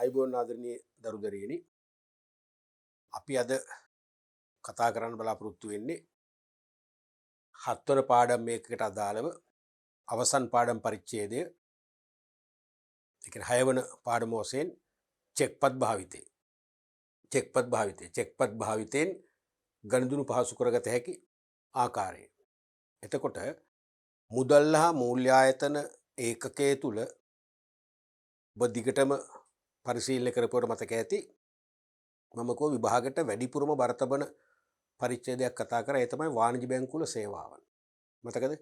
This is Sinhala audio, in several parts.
අයිබෝන් ආදරණීය දරු දරියනි අපි අද කතා කරන්න බලාපොරොත්තු වෙන්නේ හත්වන පාඩම් මේකකට අදාළව අවසන් පාඩම් පරිච්ඡේදය ඒ කියන්නේ 6 වන පාඩම වශයෙන් චෙක්පත් භාවිතයෙන් ගණිතුණු පහසු කරගත හැකි ආකාරය. එතකොට මුදල් හා මූල්‍යායතන ඒකකයේ තුල ඔබ දිගටම පරිශීලනය කරපුවට මතක ඇති මම කෝ විභාගයට වැඩිපුරම බර තබන පරිච්ඡේදයක් කතා කරා. ඒ තමයි වාණිජ බැංකුවල සේවාවන්. මතකද?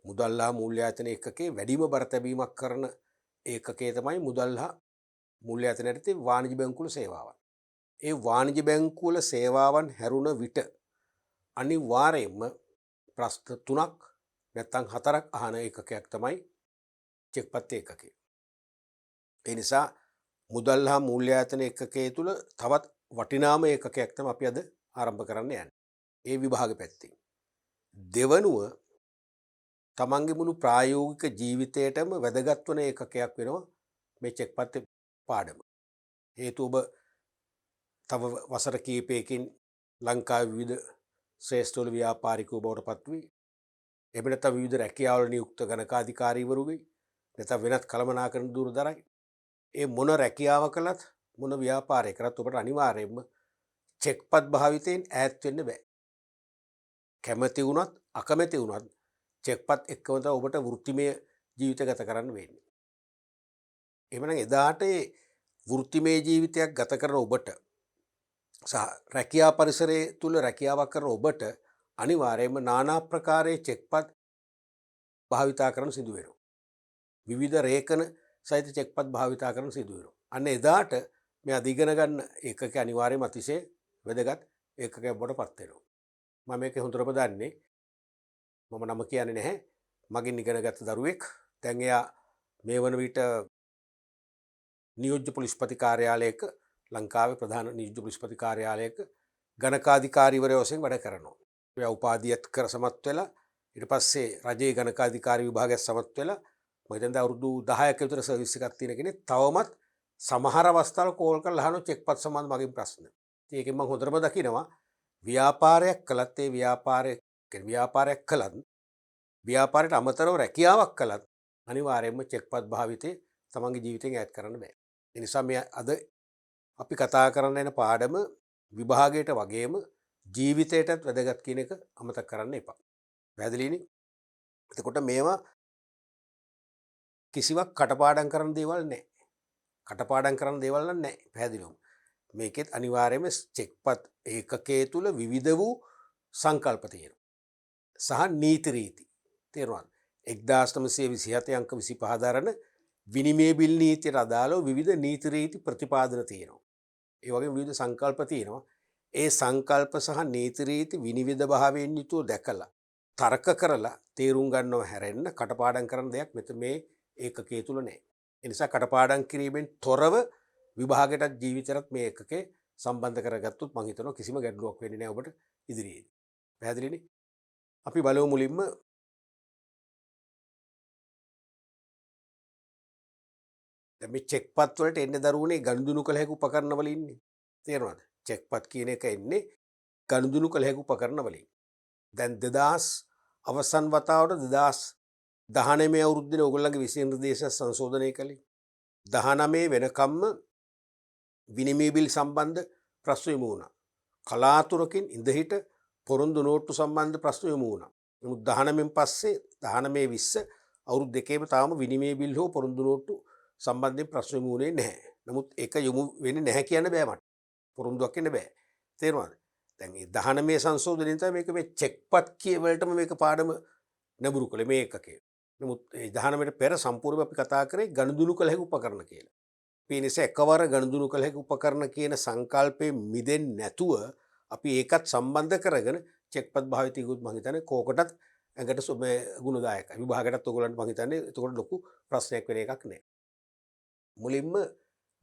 මුදල් හා මූල්‍යායතන ඒකකයේ වැඩිම බර තැබීමක් කරන ඒකකය තමයි මුදල් හා මූල්‍යායතන යටතේ වාණිජ බැංකුවල සේවාවන්. ඒ වාණිජ බැංකුවල සේවාවන් හැරුණ විට අනිවාර්යයෙන්ම ප්‍රශ්න 3ක් නැත්නම් 4ක් අහන ඒකකයක් තමයි චෙක්පත් ඒකකය. ඒ නිසා මුදල් හා මූල්‍යායතන ඒකකයේ තුල තවත් වටිනාම ඒකකයක් තමයි අපි අද ආරම්භ කරන්න යන්නේ. ඒ විභාග පැත්තෙන්. දෙවනුව තමන්ගේ මුළු ප්‍රායෝගික ජීවිතයටම වැදගත් වන ඒකකයක් වෙනවා මේ චෙක්පත් පාඩම. හේතුව ඔබ තව වසර කිහිපයකින් ලංකාවේ විවිධ ශ්‍රේෂ්ඨවල ව්‍යාපාරිකව බවට පත් වී එහෙම නැත්නම් විවිධ රැකියාවල නියුක්ත ගණකාධිකාරීවරු වෙයි. නැත්නම් වෙනත් කළමනාකරන දුර දරයි. ඒ මොන රැකියාව කළත් මොන ව්‍යාපාරය කරත් ඔබට අනිවාර්යයෙන්ම චෙක්පත් භාවිතයෙන් ඈත් වෙන්න බෑ. කැමති වුණත් අකමැති වුණත් චෙක්පත් එක්කම තමයි ඔබට වෘත්තිමය ජීවිත ගත කරන්න වෙන්නේ. එහෙමනම් එදාට ඒ වෘත්තිමය ජීවිතයක් ගත කරන ඔබට සහ රැකියා පරිසරයේ තුල රැකියාවක් කරන ඔබට අනිවාර්යයෙන්ම নানা ප්‍රකාරයේ චෙක්පත් භාවිතා කරන සිදු වෙනවා. විවිධ රේඛන සහිත චෙක්පත් භාවිතා කරන සිදු වෙනවා. අන්න එදාට මේ අද ඉගෙන ගන්න ඒකක අනිවාර්යයෙන්ම අතිශය වැදගත් ඒකකයක් බවට පත් වෙනවා. මම මේක හොඳටම දන්නේ. මම නම කියන්නේ නැහැ. මගෙන් ඉගෙනගත්ත දරුවෙක්. දැන් එයා මේ වන විට නියෝජ්‍ය පොලිස්පති කාර්යාලයක ලංකාවේ ප්‍රධාන නියෝජ්‍ය පොලිස්පති කාර්යාලයක ගණකාධිකාරීවරයෙකු වශයෙන් වැඩ කරනවා. එයා උපාධියත් කර සමත් වෙලා ඊට පස්සේ රජයේ ගණකාධිකාරී විභාගයට සමත් වෙලා මම හිතන්නේ අවුරුදු 10ක විතර සර්විස් එකක් තියෙන කෙනෙක්. තවමත් සමහර අවස්ථාවල කෝල් කරලා අහනවා චෙක්පත් සම්බන්ධ මගෙන් ප්‍රශ්න. ඒකෙන් මම හොඳටම දකිනවා ව්‍යාපාරයක් කළත් ඒ ව්‍යාපාරයක් කළත් ව්‍යාපාරයට අමතරව රැකියාවක් කළත් අනිවාර්යයෙන්ම චෙක්පත් භාවිතේ තමන්ගේ ජීවිතයෙන් ඈත් කරන්න බෑ. ඒ නිසා මේ අද අපි කතා කරන්න යන පාඩම විභාගයට වගේම ජීවිතයටත් වැදගත් කියන එක අමතක කරන්න එපා. පැහැදිලිනේ? එතකොට මේවා කිසිවක් කටපාඩම් කරන දේවල් නැහැ. කටපාඩම් කරන දේවල් නැහැ. පැහැදිලිවම. මේකෙත් අනිවාර්යයෙන්ම චෙක්පත් ඒකකයේ තුල විවිධ වූ සංකල්ප තියෙනවා. සහ නීති රීති. තේරුණාද? 1927 අංක 25 දරන විනිමය බිල් නීතියට අදාළව විවිධ නීති රීති ප්‍රතිපාදන තියෙනවා. ඒ වගේම විවිධ සංකල්ප තියෙනවා. ඒ සංකල්ප සහ නීති රීති විනිවිද භාවයෙන් යුතුව දැකලා තර්ක කරලා තේරුම් ගන්නව හැරෙන්න කටපාඩම් කරන දෙයක් මෙතන මේ ඒකකයේ තුල නැහැ. ඒ නිසා කටපාඩම් කිරීමෙන් තොරව විභාගයටත් ජීවිතයටත් මේ ඒකකේ සම්බන්ධ කරගත්තොත් මම හිතනවා කිසිම ගැටලුවක් වෙන්නේ නැහැ ඔබට ඉදිරියේදී. පැහැදිලිනේ? අපි බලමු මුලින්ම දැන් මේ චෙක්පත් වලට එන්නේ දරුවනේ ගනුදෙනු කළ හැකි උපකරණ වල ඉන්නේ. තේරෙනවද? චෙක්පත් කියන එක එන්නේ ගනුදෙනු කළ හැකි උපකරණ වලින්. දැන් 2000 අවසන් වතාවට 2019 අවුරුද්දේ ඔයගොල්ලන්ගේ විෂය නිර්දේශ සංශෝධනය කළේ. 19 වෙනකම්ම විනිමය බිල් සම්බන්ධ ප්‍රශ්න යොමු වුණා. කලාතුරකින් ඉඳහිට පොරොන්දු නෝට්ටු සම්බන්ධ ප්‍රශ්න යොමු වුණා. නමුත් 19න් පස්සේ 19 20 අවුරුදු දෙකේම තාම විනිමය බිල් හෝ පොරොන්දු නෝට්ටු සම්බන්ධයෙන් ප්‍රශ්න යොමු වුණේ නැහැ. නමුත් ඒක යොමු වෙන්නේ නැහැ කියන්න බෑ මට. පොරොන්දුවක් වෙන්න බෑ. තේරුණාද? දැන් මේ 19 සංශෝධනයෙන් තමයි මේක මේ චෙක්පත් කියවලටම මේක පාඩම නැඹුරු කළේ මේ එකකේ. නමුත් ඒ 19ට පෙර සම්පූර්ණයෙන් අපි කතා කරේ ගනුදෙනු කළ හැකි උපකරණ කියලා. ඒ නිසා එකවර ගනුදෙනු කළ හැකි උපකරණ කියන සංකල්පයෙන් මිදෙන්නේ නැතුව අපි ඒකත් සම්බන්ධ කරගෙන චෙක්පත් භාවිතයකුත් මම හිතන්නේ කෝකටත් ඇඟට ගුණදායකයි. විභාගයටත් ඔයගොල්ලන්ට මම හිතන්නේ එතකොට ලොකු ප්‍රශ්නයක් වෙන එකක් නෑ. මුලින්ම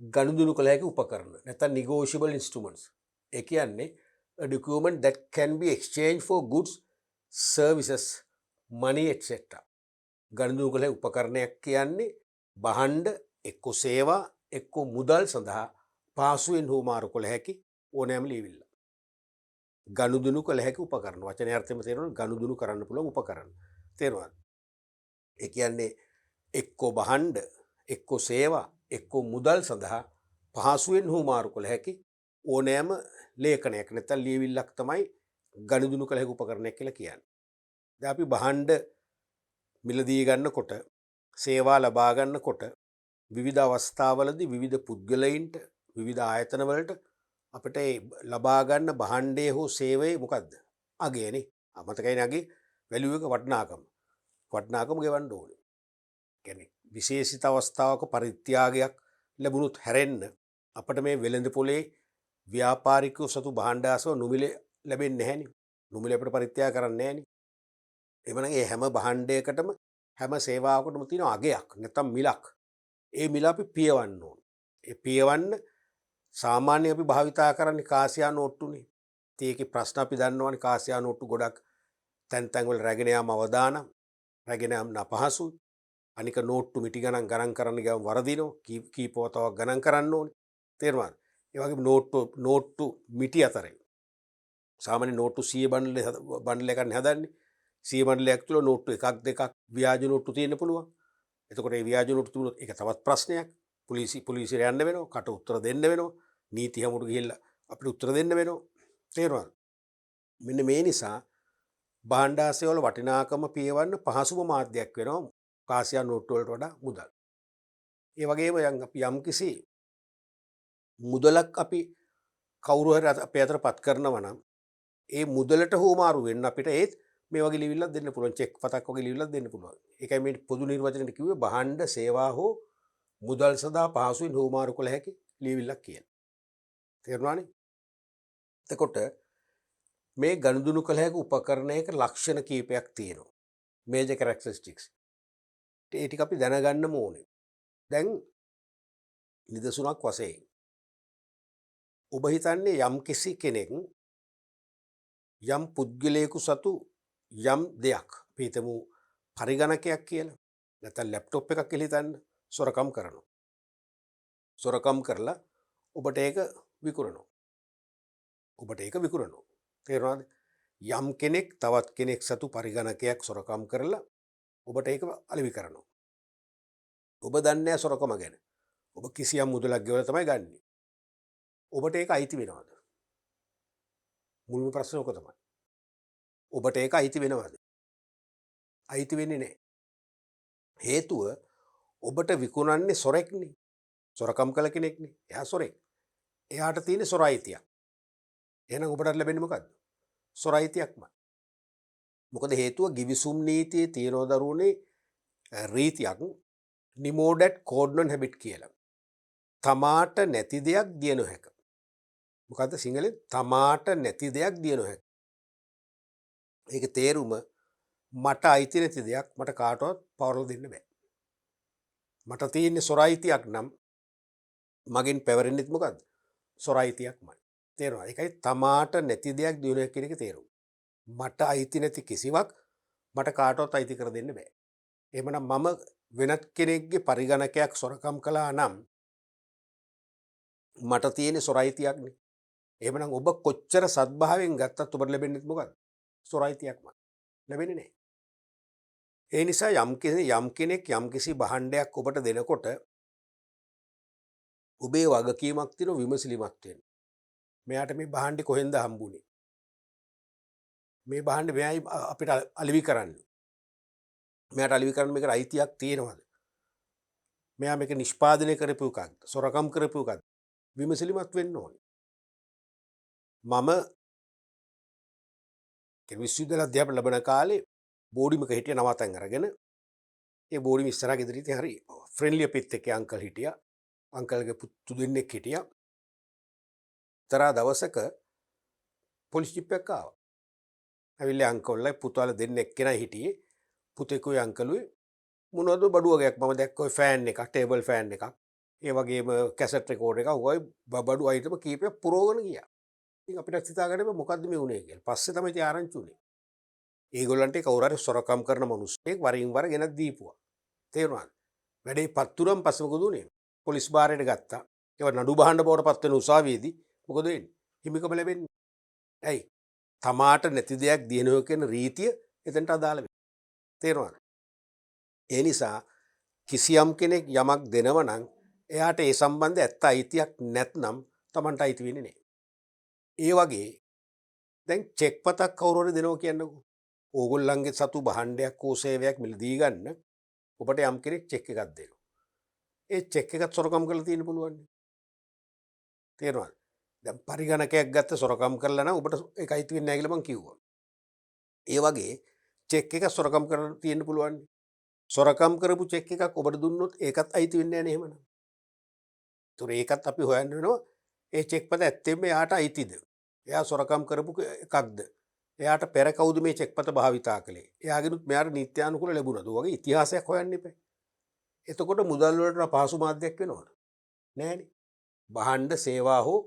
ගනුදෙනු කළ හැකි උපකරණ නැත්නම් negotiable instruments. ඒ කියන්නේ a document that can be exchanged for goods, services, money etc. ගනුදෙනු කළ හැකි උපකරණයක් කියන්නේ භාණ්ඩ එක්ක සේවා එක්කෝ මුදල් සඳහා පහසුවෙන් හෝමාරු කොළ හැකි ඕනෑම ලියවිල්ල. ගනුදුනු කළ හැකි උපකරණ වචනය අර්ථයෙන්ම තේරෙනවා ගනුදුනු කරන්න පුළුවන් උපකරණ. තේරෙනවද? ඒ කියන්නේ එක්කෝ භාණ්ඩ, එක්කෝ සේවා, එක්කෝ මුදල් සඳහා පහසුවෙන් හෝමාරු කළ හැකි ඕනෑම ලේඛනයක් නැත්නම් ලියවිල්ලක් තමයි ගනුදුනු කළ හැකි උපකරණයක් කියලා කියන්නේ. දැන් අපි භාණ්ඩ මිලදී ගන්නකොට, සේවා ලබා ගන්නකොට විවිධ අවස්ථාවලදී විවිධ පුද්ගලයින්ට, විවිධ ආයතනවලට අපිට ලබා ගන්න භාණ්ඩයේ හෝ සේවයේ මොකද්ද? අගයනේ. අමතකයිනේ අගේ වැලියු එක වටිනාකම. වටිනාකම ගෙවන්න ඕනේ. කියන්නේ විශේෂිත අවස්ථාවක පරිත්‍යාගයක් ලැබුණොත් හැරෙන්න අපිට මේ වෙළඳ පොලේ ව්‍යාපාරිකයෝ සතු භාණ්ඩ ආසව නොමිලේ ලැබෙන්නේ නැහැනේ. නොමිලේ අපිට පරිත්‍යාග කරන්නේ නැහැනේ. එවනම් ඒ හැම භාණ්ඩයකටම හැම සේවාවකටම තියෙන අගයක් නැත්නම් මිලක්. ඒ මිල අපි පියවන්න ඕන. ඒ පියවන්න සාමාන්‍ය අපි භාවිතා කරන්නේ කාසියා නෝට්ටුනේ. ඒකේ ප්‍රශ්න අපි දන්නවනේ කාසියා නෝට්ටු ගොඩක් තැන් තැන් වල රැගෙන යාම අවදානම්, රැගෙන යාම අපහසුයි. අනික නෝට්ටු මිටි ගණන් කරන්න ගියාම වරදිනවා. කීපවතාවක් ගණන් කරන්න ඕනේ. තේරුණාද? ඒ වගේම නෝට්ටු මිටි අතරේ සාමාන්‍ය නෝට්ටු 100 බණ්ඩල එකක් හදන්නේ. 100 බණ්ඩලයක් තුල නෝට්ටු එකක් දෙකක් ව්‍යාජ නෝට්ටු තියෙන්න පුළුවන්. එතකොට මේ ව්‍යාජ නෝට්ටු තුනත් ඒක තවත් ප්‍රශ්නයක්. පොලිසියට යන්න වෙනවා, කට උත්තර දෙන්න වෙනවා, නීති හැමුවට ගිහිල්ලා අපිට උත්තර දෙන්න වෙනවා. තේරුණාද? මෙන්න මේ නිසා භාණ්ඩාසය වල වටිනාකම පියවන්න පහසුම මාධ්‍යයක් වෙනවා කාසියා නෝට්ටු වලට වඩා මුදල්. ඒ වගේම අපි යම්කිසි මුදලක් අපි කවුරු හරි අපේ අතට පත් කරනවා නම් ඒ මුදලට හුවමාරු වෙන්න අපිට ඒත් මේ වගේ ලියවිල්ලක් දෙන්න පුළුවන්. චෙක් පතක් වගේ ලියවිල්ලක් දෙන්න පුළුවන්. ඒකයි මේ පොදු නිර්වචනයේ කිව්වේ භාණ්ඩ සේවා හෝ මුදල් සඳහා පහසුවෙන් හුවමාරු කළ හැකි ලියවිල්ලක් කියලා. තේරුණානේ? එතකොට මේ ගනුදෙනු කළ හැකි උපකරණයක ලක්ෂණ කීපයක් තියෙනවා. Major characteristics. ඒ ටික අපි දැනගන්නම ඕනේ. දැන් නිදසුනක් වශයෙන් ඔබ හිතන්නේ යම් කිසි කෙනෙක් යම් පුද්ගලයෙකු සතු යම් දෙයක් අපි හිතමු පරිගණකයක් කියලා නැත්නම් ලැප්ටොප් එකක් කියලා හිතන්න සොරකම් කරනවා. සොරකම් කරලා ඔබට ඒක විකුණනවා. තේරුණාද? යම් කෙනෙක් තවත් කෙනෙක් සතු පරිගණකයක් සොරකම් කරලා ඔබට ඒක අලෙවි කරනවා. ඔබ දන්නේ නැහැ සොරකම ගැන. ඔබ කිසියම් මුදලක් ගෙවලා තමයි ගන්නෙ. ඔබට ඒක අයිති වෙනවද? මුල්ම ප්‍රශ්නේ ඔක තමයි. ඔබට ඒක අයිති වෙනවද? අයිති වෙන්නේ නැහැ. හේතුව ඔබට විකුණන්නේ සොරෙක්නේ. සොරකම් කළ කෙනෙක්නේ. එයා සොරෙක්. එයාට තියෙන සොරයිතියක්. එහෙනම් ඔබට ලැබෙන්නේ මොකද්ද? සොරයිතියක්ම. මොකද හේතුව ගිවිසුම් නීතියේ තියෙන දරුවනේ රීතියක් නිමෝඩට් කෝඩ් නොන් හැබිට් කියලා. තමාට නැති දෙයක් දිය නොහැක. මොකද්ද සිංහලෙන්? තමාට නැති දෙයක් දිය නොහැක. ඒක තේරුම මට අයිති නැති දෙයක් මට කාටවත් පවරලා දෙන්න බෑ. මට තියෙන්නේ සොරයිතියක් නම් මගෙන් පැවරෙන්නෙත් මොකද්ද? සොරයිතියක්මයි. තේරුණා? ඒකයි තමාට නැති දෙයක් දිය නොහැක කියන එක තේරුම. මට අයිති නැති කිසිවක් මට කාටවත් අයිති කර දෙන්න බෑ. එහෙමනම් මම වෙනත් කෙනෙක්ගේ පරිගණකයක් සොරකම් කළා නම් මට තියෙන සොරයිතියක්නේ. එහෙමනම් ඔබ කොච්චර සත්භාවයෙන් ගත්තත් ඔබට ලැබෙන්නේ මොකක්ද? සොරයිතියක්මයි. ලැබෙන්නේ නැහැ. ඒ නිසා යම් කෙනෙක් යම්කිසි භාණ්ඩයක් ඔබට දෙනකොට ඔබේ වගකීමක් තියෙන විමසිලිමත් වෙන්න. මෙයාට මේ භාණ්ඩේ කොහෙන්ද හම්බුනේ? මේ භාණ්ඩේ මෙයයි අපිට අලෙවි කරන්නේ. මෙයාට අලෙවි කරන්න මේකට අයිතියක් තියෙනවද? මෙයා මේක නිෂ්පාදනය කරපු එකක්ද? සොරකම් කරපු එකක්ද? විමසිලිමත් වෙන්න ඕනේ. මම විශ්වවිද්‍යාල අධ්‍යාපන ලැබෙන කාලේ බෝඩිමක හිටිය නවතන් අරගෙන ඒ බෝඩිම ඉස්සරහ ගෙදර ඉතින් හරි ෆ්‍රෙන්ඩ්ලි අපිත් එක්ක අංකල් හිටියා. අංකල්ගේ පුතු දෙන්නෙක් හිටියා. තරා දවසක පොලිස් ජීප් එකක් ආවා. ඇවිල්ලා අංකල්ලා පුතාලා දෙන්නෙක් කෙනා හිටියේ. පුතේකුයි අංකලුයි මොනවද බඩු වගේක් මම දැක්ක ඔය ෆෑන් එකක්, ටේබල් ෆෑන් එකක්. ඒ වගේම කැසට් රෙකෝඩර් එකක් ඔය බඩු අයිටම කීපයක් පුරවගෙන ගියා. ඉතින් අපිට හිතාගන්න බෑ මොකද්ද මේ උනේ කියලා. පස්සේ තමයි ඉතින් ආරංචි උනේ. ඒගොල්ලන්ට කවුරු හරි සොරකම් කරන මිනිස්සෙක් වරින් වර ගෙනත් දීපුවා. තේරුණාද? වැඩේ පත්තුරන් පස්සේ මොකද උනේ? පොලිස් භාරයට ගත්තා. ඒවා නඩු බහන්න බවට පත් වෙන උසාවියේදී මොකද වෙන්නේ? හිමිකම ලැබෙන්නේ. ඇයි? තමාට නැති දෙයක් දිනනවා කියන රීතිය එතනට අදාළ වෙනවා. තේරෙනවද? ඒ නිසා කිසියම් කෙනෙක් යමක් දෙනවා නම් එයාට ඒ සම්බන්ධ ඇත්ත අයිතියක් නැත්නම් Tamanට අයිති වෙන්නේ නැහැ. ඒ වගේ දැන් චෙක් පතක් කවුරු හරි දෙනවා කියන්නකෝ. ඕගොල්ලන්ගේ සතු භාණ්ඩයක් හෝ සේවයක් මිලදී ගන්න ඔබට යම් කෙනෙක් චෙක් එකක් දෙනවා. ඒ චෙක් එකත් සොරකම් කරලා තියෙන්න පුළුවන්. තේරෙනවද? දැන් පරිගණකයක් ගත්ත සොරකම් කරලා නම් ඔබට ඒක අයිති වෙන්නේ නැහැ කියලා මං කිව්වා. ඒ වගේ චෙක් එක සොරකම් කරලා තියෙන්න පුළුවන්. සොරකම් කරපු චෙක් එකක් ඔබට දුන්නොත් ඒකත් අයිති වෙන්නේ නැහැ නේ එහෙමනම්. ඒතොර ඒකත් අපි හොයන්න වෙනවා. ඒ චෙක් පත ඇත්තෙන්ම එයාට අයිතිද? එයා සොරකම් කරපු එකක්ද? එයාට පෙර කවුද මේ චෙක් පත භාවිතා කළේ? එයාගෙනුත් මෙයාට නීත්‍යානුකූල ලැබුණාද? ඔයගේ ඉතිහාසයක් හොයන්න එපා. එතකොට මුදල් වලට පහසු මාධ්‍යයක් වෙනවද? නෑනේ. භාණ්ඩ සේවා හෝ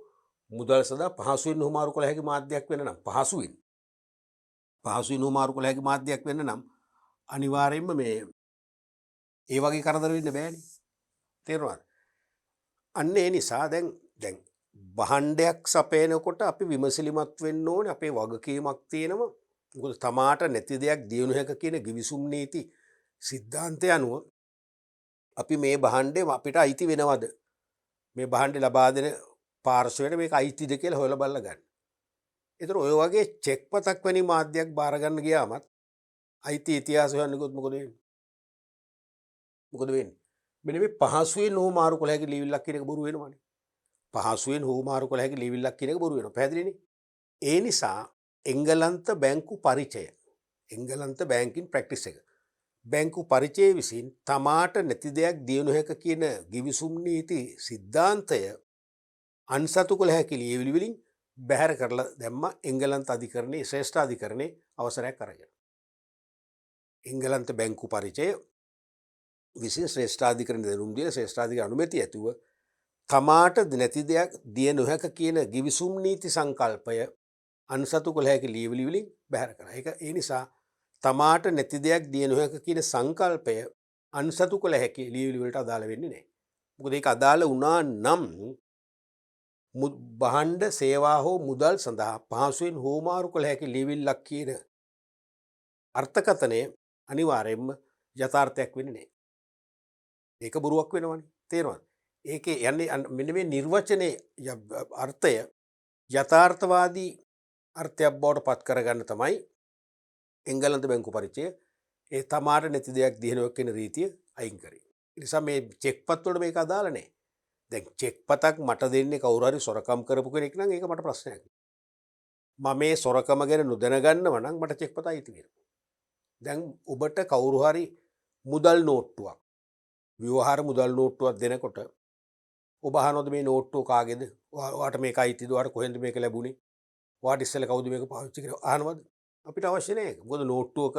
මුදල් සඳහා පහසුවෙන් හුමාරු කළ හැකි මාධ්‍යයක් වෙන්න නම් පහසුවෙන් හුමාරු කළ හැකි මාධ්‍යයක් වෙන්න නම් අනිවාර්යයෙන්ම මේ ඒ වගේ කරදර වෙන්න බෑනේ. තේරුණාද? අන්න ඒ නිසා දැන් භාණ්ඩයක් සපයනකොට අපි විමසිලිමත් වෙන්න ඕනේ. අපේ වගකීමක් තියෙනවා. මොකද තමාට නැති දෙයක් දිනු හැක කියන ගිවිසුම් නීති සිද්ධාන්තය අනුව අපි මේ භාණ්ඩේ අපිට අයිති වෙනවද? මේ භාණ්ඩේ ලබා දෙන පාර්ශවයට මේක අයිතිද කියලා හොයලා බලලා ගන්න. ඒතර ඔය වගේ චෙක් පතක් වැනි මාධ්‍යයක් බාර ගන්න ගියාමත් අයිති ඉතිහාසය හොයන්න ගියොත් මොකද වෙන්නේ? මෙන්න මේ පහසුවෙන් හුමාරු කළ හැකි ලියවිල්ලක් කියන එක බොරු වෙනවනේ. පහසුවෙන් හුමාරු කළ හැකි ලියවිල්ලක් කියන එක බොරු වෙනවා. පැහැදිලිනේ? ඒ නිසා එංගලන්ත බැංකු පරිචය, එංගලන්ත බැංකින් ප්‍රැක්ටිස් එක. බැංකු පරිචය විසින් තමාට නැති දෙයක් දිනු හැක කියන ගිවිසුම් නීති සිද්ධාන්තය අන්සතු කළ හැකි ලියවිලි වලින් බැහැර කරලා දැම්මා එංගලන්ත අධිකරණයේ ශ්‍රේෂ්ඨ අධිකරණයේ අවසරයක් අරගෙන. එංගලන්ත බැංකු පරිචය විසින් ශ්‍රේෂ්ඨ අධිකරණ දැනුම් දීලා ශ්‍රේෂ්ඨ අධිකරණ අනුමැතිය ඇතුව තමාට නැති දෙයක් දිය නොහැක කියන ගිවිසුම් නීති සංකල්පය අන්සතු කළ හැකි ලියවිලි වලින් බැහැර කරා. ඒක ඒ නිසා තමාට නැති දෙයක් දිය නොහැක කියන සංකල්පය අන්සතු කළ හැකි ලියවිලි වලට අදාළ වෙන්නේ නැහැ. මොකද ඒක අදාළ වුණා නම් භාණ්ඩ සේවා හෝ මුදල් සඳහා පහසුවෙන් හෝමාරු කළ හැකි ලියවිල්ලක් කියන අර්ථකථනය අනිවාර්යයෙන්ම යථාර්ථයක් වෙන්නේ නැහැ. ඒක බොරුවක් වෙනවනේ. තේරෙනවද? ඒකේ යන්නේ මෙන්න මේ නිර්වචනයේ අර්ථය යථාර්ථවාදී අර්ථයක් බවට පත් කරගන්න තමයි එංගලන්ත බැංකු පරිචය ඒ තමාට නැති දෙයක් දිනනවා කියන රීතිය අයින් කරේ. ඒ නිසා මේ චෙක් පත් වලට මේක අදාළ නැහැ. දැන් චෙක් පතක් මට දෙන්නේ කවුරු හරි සොරකම් කරපු කෙනෙක් නම් ඒක මට ප්‍රශ්නයක් නෑ. මම මේ සොරකම ගැන නොදැනගන්නව නම් මට චෙක් පත අයිති වෙනවා. දැන් ඔබට කවුරු හරි මුදල් නෝට්ටුවක් ව්‍යවහාර මුදල් නෝට්ටුවක් දෙනකොට ඔබ අහනවද මේ නෝට්ටුව කාගේද? ඔයාට මේක අයිතිද? ඔයාට කොහෙන්ද මේක ලැබුණේ? ඔයාට ඉස්සෙල්ලා කවුද මේක පාවිච්චි කරේ? අහනවද? අපිට අවශ්‍ය නැහැ. මොකද නෝට්ටුවක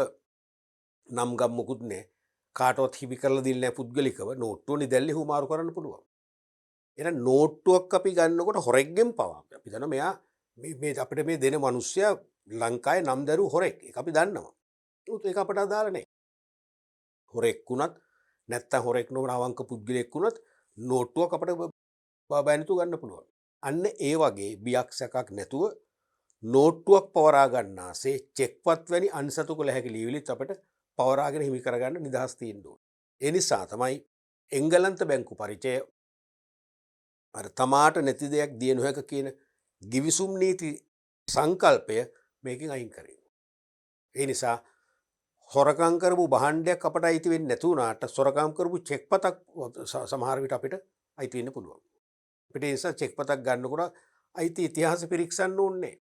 නම් ගම් මොකුත් නැහැ. කාටවත් හිමි කරලා දෙන්නේ නැහැ පුද්ගලිකව. නෝට්ටුවනේ දැල්ලේ හුමාරු කරන්න පුළුවන්. එහෙනම් නෝට්ටුවක් අපි ගන්නකොට හොරෙක්ගෙන් පවා අපි දන්නවා මෙයා මේ අපිට මේ දෙන මිනිස්සයා ලංකාවේ නම් දරු හොරෙක්. ඒක අපි දන්නවා. ඒක අපට අදාළ නැහැ. හොරෙක් වුණත් නැත්තම් හොරෙක් නොවන අවංක පුද්ගලයෙක් වුණත් නෝට්ටුවක් අපිට බයනතු ගන්න පුළුවන්. අන්න ඒ වගේ බියක් සැකක් නැතුව නෝට්ටුවක් පවරා ගන්නාසේ චෙක්පත් වැනි අන්සතු කළ හැකි ලියවිලිත් අපිට පවරාගෙන හිමි කරගන්න නිදහස් තියෙන්න ඕනේ. ඒ නිසා තමයි එංගලන්ත බැංකු පරිචය අර තමාට නැති දෙයක් දිය නොහැක කියන ගිවිසුම් නීති සංකල්පය මේකෙන් අයින් කරේ. ඒ නිසා සොරකම් කරපු භාණ්ඩයක් අපට අයිති වෙන්නේ නැති වුණාට සොරකම් කරපු චෙක් පතක් සමහර විට අපිට අයිති වෙන්න පුළුවන්. අපිට ඒ නිසා චෙක් පතක් ගන්නකොට අයිති ඉතිහාස පිරික්සන්න ඕනේ.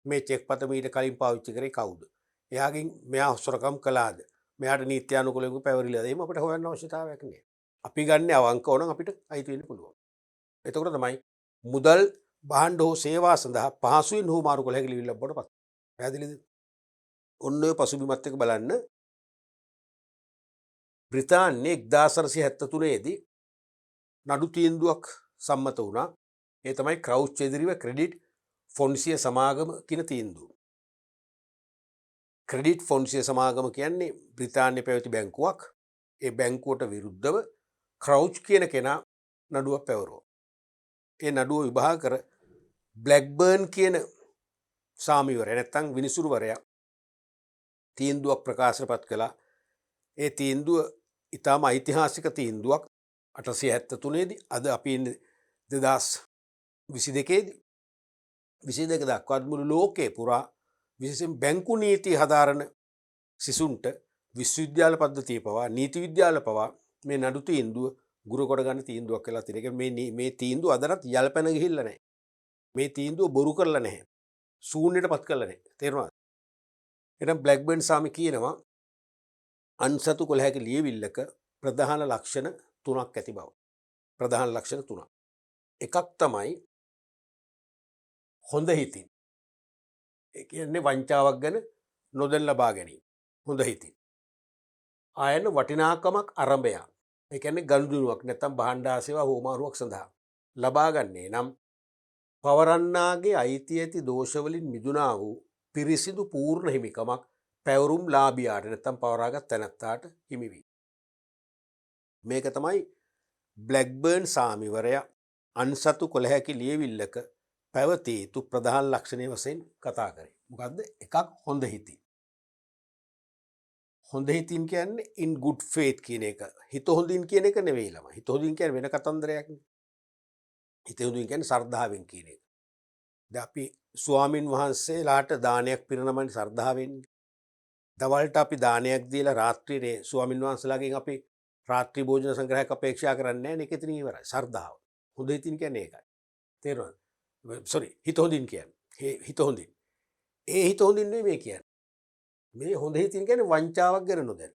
මේ චෙක් පත මීට කලින් පාවිච්චි කරේ කවුද? එයාගෙන් මෙයා සොරකම් කළාද? මෙයාට නීත්‍යානුකූලව පැවරිලාද? එහෙම අපිට හොයන්න අවශ්‍යතාවයක් නැහැ. අපි ගන්න අවංකව නම් අපිට අයිති වෙන්න පුළුවන්. එතකොට තමයි මුදල් භාණ්ඩ හෝ සේවා සඳහා පහසුවෙන් හුමාරු කළ හැකි ලියවිල්ලක් බවට පත්. පැහැදිලිද? ඔන්න ඔය පසුබිමත් එක්ක බලන්න බ්‍රිතාන්‍යයේ 1973 දී නඩු තීන්දුවක් සම්මත වුණා. ඒ තමයි ක්‍රවුච් එදිරිව ක්‍රෙඩිට් ෆොන්සිය සමාගම කියන තීන්දුව. ක්‍රෙඩිට් ෆොන්සිය සමාගම කියන්නේ බ්‍රිතාන්‍යයේ පැවති බැංකුවක්. ඒ බැංකුවට විරුද්ධව ක්‍රවුච් කියන කෙනා නඩුවක් පැවරුවා. ඒ නඩුව විභාග කර බ්ලැක්බර්න් කියන සාමිවරයා නැත්තම් විනිසුරුවරයා තීන්දුවක් ප්‍රකාශපත් කළා. ඒ තීන්දුව ඉතාම ඓතිහාසික තීන්දුවක් 873 දී. අද අපි ඉන්නේ 2022 දී. 22 දක්වාත් මුළු ලෝකේ පුරා විශේෂයෙන් බැංකු නීති හදාරන සිසුන්ට විශ්වවිද්‍යාල පද්ධතිය පවා නීති විද්‍යාල පවා මේ නඩු තීන්දුව ගුරු කොට ගන්න තීන්දුවක් වෙලා තියෙනවා. මේ තීන්දුව අදටත් යල්පැන ගිහිල්ලා නැහැ. මේ තීන්දුව බොරු කරලා නැහැ. ශූන්‍යයටපත් කරලා නැහැ. තේරුණාද? එහෙනම් බ්ලැක්බර්න් සාමි කියනවා අන්සතු කළ හැකි ලියවිල්ලක ප්‍රධාන ලක්ෂණ 3ක් ඇති බව. ප්‍රධාන ලක්ෂණ 3ක්. එකක් තමයි හොඳ හිතින්. ඒ කියන්නේ වංචාවක් ගැන නොදැන ලබා ගැනීම. හොඳ හිතින්. ආයන වටිනාකමක් අරඹයා. ඒ කියන්නේ ගනුදෙනුවක් නැත්නම් භාණ්ඩා සේවා හෝමාරුවක් සඳහා ලබා ගන්නේ නම් පවරන්නාගේ අයිති ඇති දෝෂවලින් මිදුණා වූ පිරිසිදු පූර්ණ හිමිකමක් පැවරුම් ලාභියාට නැත්තම් පවරාගත් තැනැත්තාට හිමි වී. මේක තමයි බ්ලැක්බර්න් සාමිවරයා අන්සතු කළ හැකි ලියවිල්ලක පැවතිය යුතු ප්‍රධාන ලක්ෂණය වශයෙන් කතා කරේ. මොකද්ද? එකක් හොඳ හිතින්. හොඳ හිතින් කියන්නේ in good faith කියන එක. හිත හොඳින් කියන එක නෙවෙයි ළම. හිත හොඳින් කියන්නේ වෙන කතන්දරයක් නේ. හිත හොඳින් කියන්නේ ශ්‍රද්ධාවෙන් කියන එක. දැන් අපි ස්වාමින් වහන්සේලාට දානයක් පිරනමනේ ශ්‍රද්ධාවෙන්. දවල්ට අපි දානයක් දීලා රාත්‍රියේ ස්වාමින් වහන්සේලාගෙන් අපි රාත්‍රී භෝජන සංග්‍රහයක් අපේක්ෂා කරන්නේ නැහැ නේ. ඒක එතනින් ඉවරයි. ශ්‍රද්ධාව. හොඳ හිතින් කියන්නේ ඒකයි. තේරුණාද? සෝරි, හිත හොඳින් කියන්නේ. හිත හොඳින්. ඒ හිත හොඳින් නෙමෙයි මේ කියන්නේ. මේ හොඳ හිතින් කියන්නේ වංචාවක් ගැන නොදැන.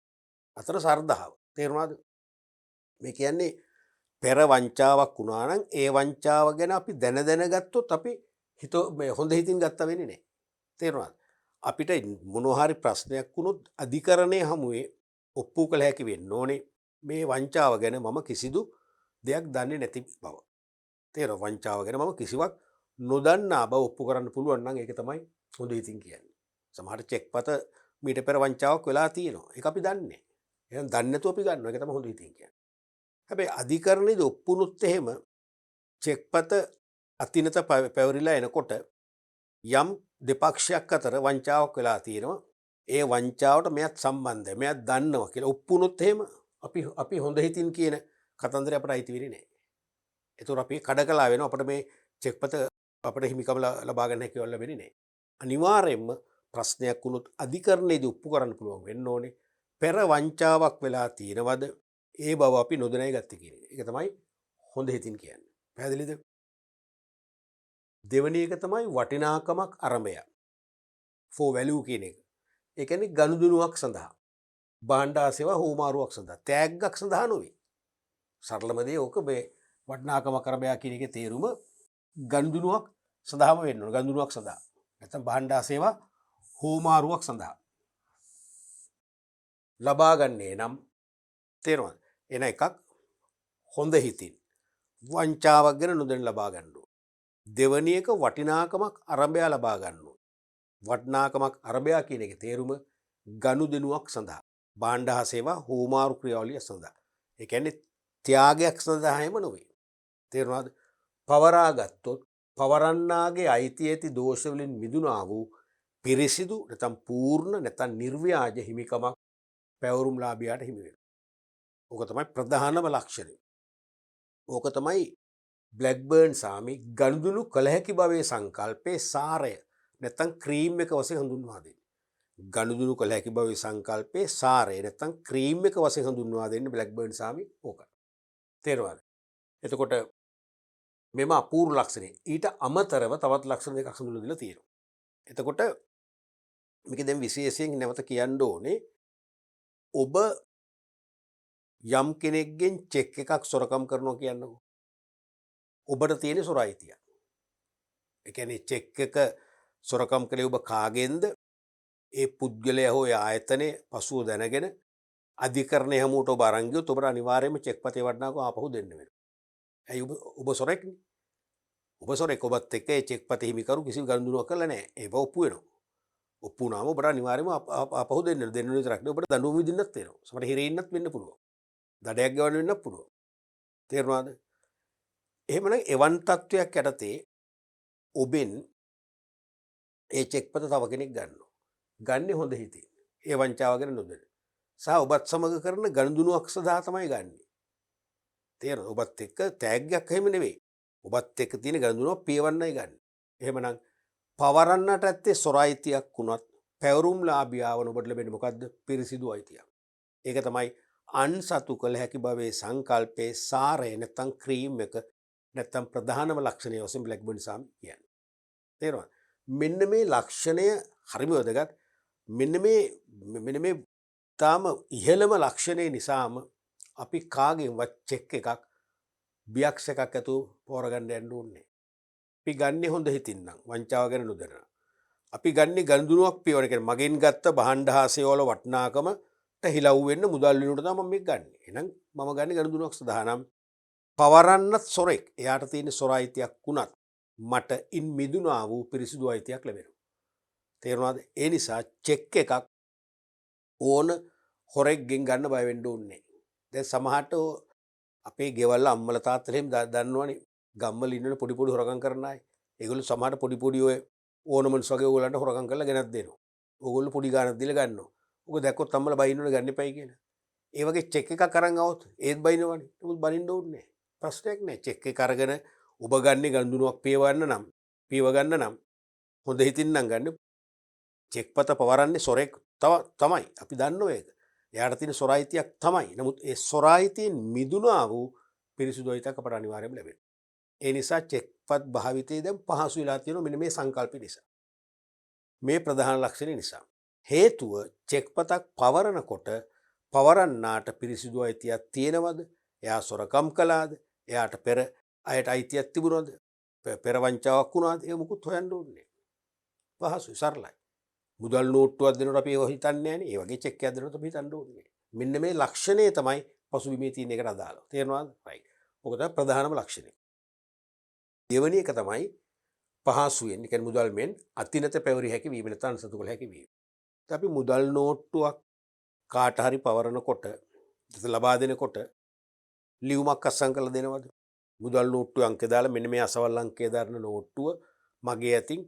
අතර ශ්‍රද්ධාව. තේරුණාද? මේ කියන්නේ පෙර වංචාවක් වුණා නම් ඒ වංචාව ගැන අපි දැනගත්තොත් අපි මේ හොඳ හිතින් ගත්ත වෙන්නේ නැහැ. තේරුණාද? අපිට මොනවා හරි ප්‍රශ්නයක් වුණොත් අධිකරණයේ හමුවේ ඔප්පු කළ හැකි වෙන්න ඕනේ මේ වංචාව ගැන මම කිසිදු දෙයක් දන්නේ නැති බව. තේරෙනවද? වංචාව ගැන මම කිසිවක් නොදන්නා බව ඔප්පු කරන්න පුළුවන් නම් ඒක තමයි හොඳ හිතින් කියන්නේ. සමහර චෙක්පත මීට පෙර වංචාවක් වෙලා තියෙනවා. ඒක අපි දන්නේ නැහැ. එහෙනම් දන්නේ නැතුව අපි ගන්නවා. ඒක තමයි හොඳ හිතින් කියන්නේ. හැබැයි අධිකරණයේදී ඔප්පුනුත් එහෙම චෙක්පත අතිනත පැවරිලා එනකොට යම් දෙපක්ෂයක් අතර වංචාවක් වෙලා තියෙනවා. ඒ වංචාවට මෙයත් සම්බන්ධයි. මෙයත් දන්නවා කියලා ඔප්පුනුත් එහෙම අපි හොඳ හිතින් කියන කතන්දරය අපට අයිති වෙන්නේ නැහැ. ඒතකොට අපි කඩකලා වෙනවා. අපිට මේ චෙක්පත අපිට හිමිකම ලබා ගන්න හැකියාව ලැබෙන්නේ නැහැ. අනිවාර්යයෙන්ම ප්‍රශ්නයක් වුණොත් අධිකරණයේදී ඔප්පු කරන්න පුළුවන් වෙන්න ඕනේ. පෙර වංචාවක් වෙලා තියෙනවද? ඒ බව අපි නොදැනයි ගත්තේ කියන එක. ඒක තමයි හොඳ හිතින් කියන්නේ. පැහැදිලිද? දෙවෙනි එක තමයි වටිනාකමක් අරඹය. for value කියන එක. ඒ කියන්නේ ගනුදෙනුවක් සඳහා. භාණ්ඩා සේවා හෝමාරුවක් සඳහා. තෑග්ගක් සඳහා නොවේ. සරලම දේ ඕක මේ වටිනාකමක් අරඹය කියන එකේ තේරුම ගනුදෙනුවක් සඳහාම වෙන්න ඕන. ගනුදෙනුවක් සඳහා. නැත්නම් භාණ්ඩා සේවා හෝමාරුවක් සඳහා. ලබා ගන්නේ නම් තේරෙනවද? එන එකක් හොඳ හිතින් වංචාවක් ගැන නොදැන ලබා ගන්න ඕන. දෙවැනි එක වටිනාකමක් අරඹය ලබා ගන්න ඕන. වටිනාකමක් අරඹය කියන එකේ තේරුම ගනුදෙනුවක් සඳහා. භාණ්ඩා සේවා හෝමාරු ක්‍රියාවලිය සඳහා. ඒ කියන්නේ ත්‍යාගයක් සඳහාම නොවේ. තේරුණාද? පවරා ගත්තොත් පවරන්නාගේ අයිති ඇති දෝෂ වලින් මිදුණා වූ පිරිසිදු නැත්නම් පූර්ණ නැත්නම් නිර්ව්‍යාජ හිමිකමක් පැවරුම් ලාභියාට හිමි වෙනවා. ඕක තමයි ප්‍රධානම ලක්ෂණය. ඕක තමයි බ්ලැක්බර්න් සාමි ගනුදෙනු කළ හැකි බවේ සංකල්පයේ සාරය නැත්නම් ක්‍රීම් එක වශයෙන් හඳුන්වා දෙන්නේ. ගනුදෙනු කළ හැකි බවේ සංකල්පයේ සාරය නැත්නම් ක්‍රීම් එක වශයෙන් හඳුන්වා දෙන්නේ බ්ලැක්බර්න් සාමි ඕකයි. තේරුණාද? එතකොට මෙම අපූර්ව ලක්ෂණය ඊට අමතරව තවත් ලක්ෂණ දෙකක් හඳුන්වලා දීලා තියෙනවා. එතකොට මේක දැන් විශේෂයෙන් නැවත කියන්න ඕනේ ඔබ යම් කෙනෙක්ගෙන් චෙක් එකක් සොරකම් කරනවා කියන්නකෝ. ඔබට තියෙන සොර අයිතිය. ඒ කියන්නේ චෙක් එක සොරකම් කළේ ඔබ කාගෙන්ද? ඒ පුද්ගලයා හෝ ආයතනයේ පසුව දැනගෙන අධිකරණය හැමෝට ඔබ අරන් ගියොත් ඔබට අනිවාර්යයෙන්ම චෙක් පතේ වටිනාකම ආපහු දෙන්න වෙනවා. ඇයි ඔබ සොරෙක්නේ? ඔබ සොරෙක්. ඔබත් එක්ක ඒ චෙක් පතේ හිමිකරු කිසි ගනුදෙනුවක් කරලා නැහැ. ඒක ඔප්පු වෙනවා. ඔප්පු වුණාම ඔබට අනිවාර්යයෙන්ම ආපහු දෙන්න විතරක් නෙවෙයි ඔබට දඬුවම් විඳින්නත් වෙනවා. සමහර හිරේ ඉන්නත් වෙන්න පුළුවන්. දඩයක් ගවන්න වෙන්නත් පුළුවන්. තේරුණාද? එහෙමනම් එවන් තත්ත්වයක් යටතේ ඔබෙන් ඒ චෙක්පත තව කෙනෙක් ගන්නවා. ගන්නේ හොඳ හිතින්. ඒ වංචාව ගැන නොදැන. සහ ඔබත් සමග කරන ගනුදෙනුවක් සඳහා තමයි ගන්නෙ. තේරෙනවද? ඔබත් එක්ක තෑග්ගයක් එහෙම නෙවෙයි. ඔබත් එක්ක තියෙන ගනුදෙනුවක් පියවන්නයි ගන්න. එහෙමනම් පවරන්නට ඇත්තේ සොර අයිතියක් වුණත් පැවරුම්ලාභියා වන ඔබට ලැබෙන්නේ මොකද්ද? පිරිසිදු අයිතියක්. ඒක තමයි අන්සතු කළ හැකි භවයේ සංකල්පයේ සාරය නැත්තම් ක්‍රීම් එක නැත්තම් ප්‍රධානම ලක්ෂණය වශයෙන් බ්ලැක්බර්න් සාමි කියන්නේ. තේරෙනවද? මෙන්න මේ ලක්ෂණය හරිම වැදගත්. මෙන්න මේ තාම ඉහළම ලක්ෂණය නිසාම අපි කාගෙන්වත් චෙක් එකක් බියක්ස් එකක් ඇතුව පෝරගන්න යන්න ඕනේ. අපි ගන්නේ හොඳ හිතින් නම් වංචාව ගැන නොදැන. අපි ගන්නේ ගනුදෙනුවක් පියවන කියන්නේ මගෙන් ගත්ත භාණ්ඩ හා සේවවල වටිනාකමට හිලව් වෙන්න මුදල් වෙනුවට තමයි මම මේක ගන්නෙ. එහෙනම් මම ගන්නේ ගනුදෙනුවක් සඳහා නම් පවරන්නත් සොරෙක්. එයාට තියෙන සොර අයිතියක් වුණත් මට ඉන් මිදුණා වූ පිරිසිදු අයිතියක් ලැබෙනවා. තේරුණාද? ඒ නිසා චෙක් එකක් ඕන හොරෙක්ගෙන් ගන්න බය වෙන්න ඕනේ. දැන් සමහරට අපේ ගෙවල් අම්මලා තාත්තලා එහෙම දන්නවනේ ගම්වල ඉන්න පොඩි පොඩි හොරකම් කරන අය. ඒගොල්ලෝ සමහරට පොඩි පොඩි ඔය ඕනමන්ස් වගේ ඕගොල්ලන්ට හොරකම් කරලා ගෙනත් දෙනවා. ඕගොල්ලෝ පොඩි ගාණක් දීලා ගන්නවා. ඔක දැක්කොත් අම්මලා බයින්නවනේ ගන්න එපයි කියලා. ඒ වගේ චෙක් එකක් අරන් આવොත් ඒත් බයින්නවනේ. නමුත් බනින්න ඕනේ නැහැ. ප්‍රශ්නයක් නැහැ. චෙක් එක අරගෙන ඔබ ගන්නේ ගනුදෙනුවක් පියව ගන්න නම් හොඳ හිතින් නම් ගන්න. චෙක්පත පවරන්නේ සොරෙක් තමයි. අපි දන්නවා ඒක. එයාට තියෙන සොර අයිතියක් තමයි. නමුත් ඒ සොර අයිතියෙන් මිදුණා වූ පිරිසිදු අයිතියක් අපට අනිවාර්යයෙන්ම ලැබෙනවා. ඒ නිසා චෙක්පත් භාවිතයේ දැන් පහසු වෙලා තියෙනවා මෙන්න මේ සංකල්ප නිසා. මේ ප්‍රධාන ලක්ෂණ නිසා. හේතුව චෙක්පතක් පවරනකොට පවරන්නාට පිරිසිදු අයිතියක් තියෙනවද? එයා සොරකම් කළාද? එයාට පෙර අයට අයිතියක් තිබුණාද? පෙර වංචාවක් වුණාද? ඒ මුකුත් හොයන්න ඕනේ නැහැ. පහසුයි සරලයි. මුදල් නෝට්ටුවක් දෙනකොට අපි ඒක හිතන්නේ නැහනේ. ඒ වගේ චෙක් එකක් දෙනකොට අපි හිතන්න ඕනේ. මෙන්න මේ ලක්ෂණය තමයි පසුබිමේ තියෙන එකට අදාළව. තේරෙනවද? රයිට්. ඔක තමයි ප්‍රධානම ලක්ෂණය. දෙවෙනි එක තමයි පහසුවෙන් ඒ කියන්නේ මුදල් මෙන් අතිනත පැවරිය හැකි වීම නැත්නම් සතු කළ හැකි වීම. අපි මුදල් නෝට්ටුවක් කාට හරි පවරනකොට ලබා දෙනකොට ලියුමක් අත්සන් කරලා දෙනවද? මුදල් නෝට්ටුවේ අංකය දාලා මෙන්න මේ අසවල් අංකය දාන නෝට්ටුව මගේ අතින්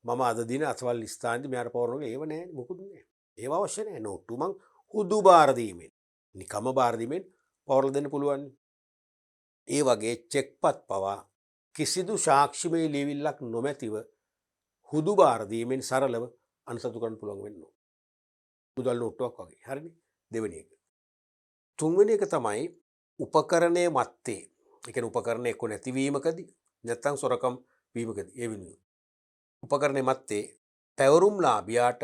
මම අද දින අසවල් ස්ථානයේ මෙයාට පවරනවා. ඒව නෑ මොකුත් නෑ. ඒව අවශ්‍ය නෑ. නෝට්ටුව මං හුදු බාර දීමෙන් නිකම්ම බාර දීමෙන් පවරලා දෙන්න පුළුවන්. ඒ වගේ චෙක්පත් පවා කිසිදු සාක්ෂිමය ලියවිල්ලක් නොමැතිව හුදු බාර දීමෙන් සරලව අන්සතු කරන්න පුළුවන් වෙනවා. මුදල් නෝට්ටුවක් වගේ. හරිනේ? දෙවෙනි එක. තුන්වෙනි එක තමයි උපකරණයේ මැත්තේ. ඒ කියන්නේ උපකරණය එක්ක නැතිවීමකදී නැත්නම් සොරකම් වීමකදී ඒ වෙනුවෙන්. උපකරණයේ මැත්තේ පැවරුම්ලාභියාට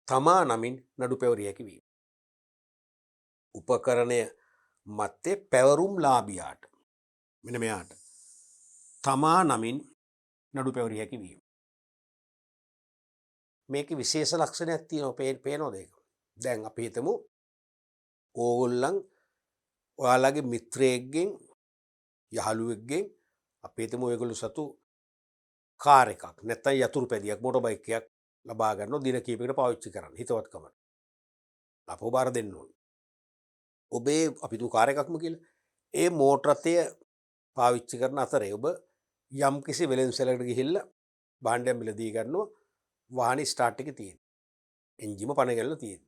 තමා නමින් නඩු පැවරිය හැකි වීම. උපකරණය මැත්තේ පැවරුම්ලාභියාට මෙන්න මෙයාට තමා නමින් නඩු පැවරිය හැකි වීම. මේකේ විශේෂ ලක්ෂණයක් තියෙනවා. පේනවද ඒක? දැන් අපි හිතමු ඕගොල්ලන් ඔයාලගේ මිත්‍රයෙක්ගෙන් යහළුවෙක්ගෙන් අපි හිතමු ඒගොල්ලෝ සතු කාර් එකක් නැත්නම් යතුරු පැදියක් මොටර් බයික් එකක් ලබා ගන්නවා දින කීපයකට පාවිච්චි කරන්න හිතවත්කම. අපෝ බාර දෙන්න ඕනේ. ඔබේ අපි තු කාර් එකක්ම කියලා. ඒ මෝටර රථය පාවිච්චි කරන අතරේ ඔබ යම් කිසි වෙළෙන්සැලකට ගිහිල්ලා භාණ්ඩයක් මිලදී ගන්නවා. වාහනේ ස්ටාර්ට් එකේ තියෙන. එන්ජිම පණ ගැලලා තියෙන.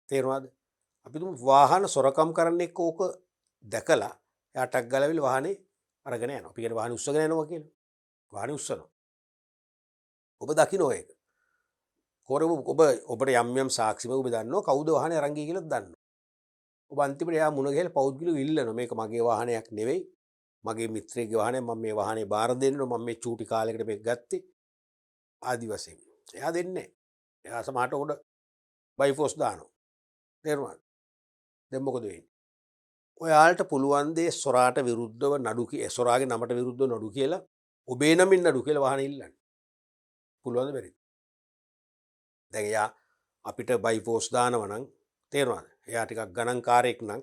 තේරුණාද? අපි තුමු වාහන සොරකම් කරන්නෙක් ඕක දැකලා එයා ටක් ගාලා ඇවිල්ලා වාහනේ අරගෙන යනවා. අපි කියන්නේ වාහනේ උස්සගෙන යනවා කියලා. වාහනේ උස්සනවා. ඔබ දකින්න ඒක. ඔබට යම් යම් සාක්ෂිම ඔබ දන්නවා කවුද වාහනේ අරන් ගියේ කියලා දන්නවා. ඔබ අන්තිමට එයා මුණ ගැහිලා පෞද්ගලිකව ඉල්ලනවා මේක මගේ වාහනයක් නෙවෙයි. මගේ මිත්‍රයෙක්ගේ වාහනය මම මේ වාහනේ බාර දෙන්න මම මේ චූටි කාලයකට මේක ගත්තේ. ආදි වශයෙන්. එයා දෙන්නේ නැහැ. එයා සමහරට උඩ බයිෆෝස් දානවා. තේරුණාද? දැන් මොකද වෙන්නේ? ඔයාලට පුළුවන් දේ සොරාට විරුද්ධව නඩු සොරාගේ නමට විරුද්ධව නඩු කියලා ඔබේ නමින් නඩු කියලා වාහන ඉල්ලන්න. පුළුවන්ද බැරිද? දැන් එයා අපිට බයිෆෝස් දානවා නම් තේරුණාද? එයා ටිකක් ගණන්කාරයෙක් නම්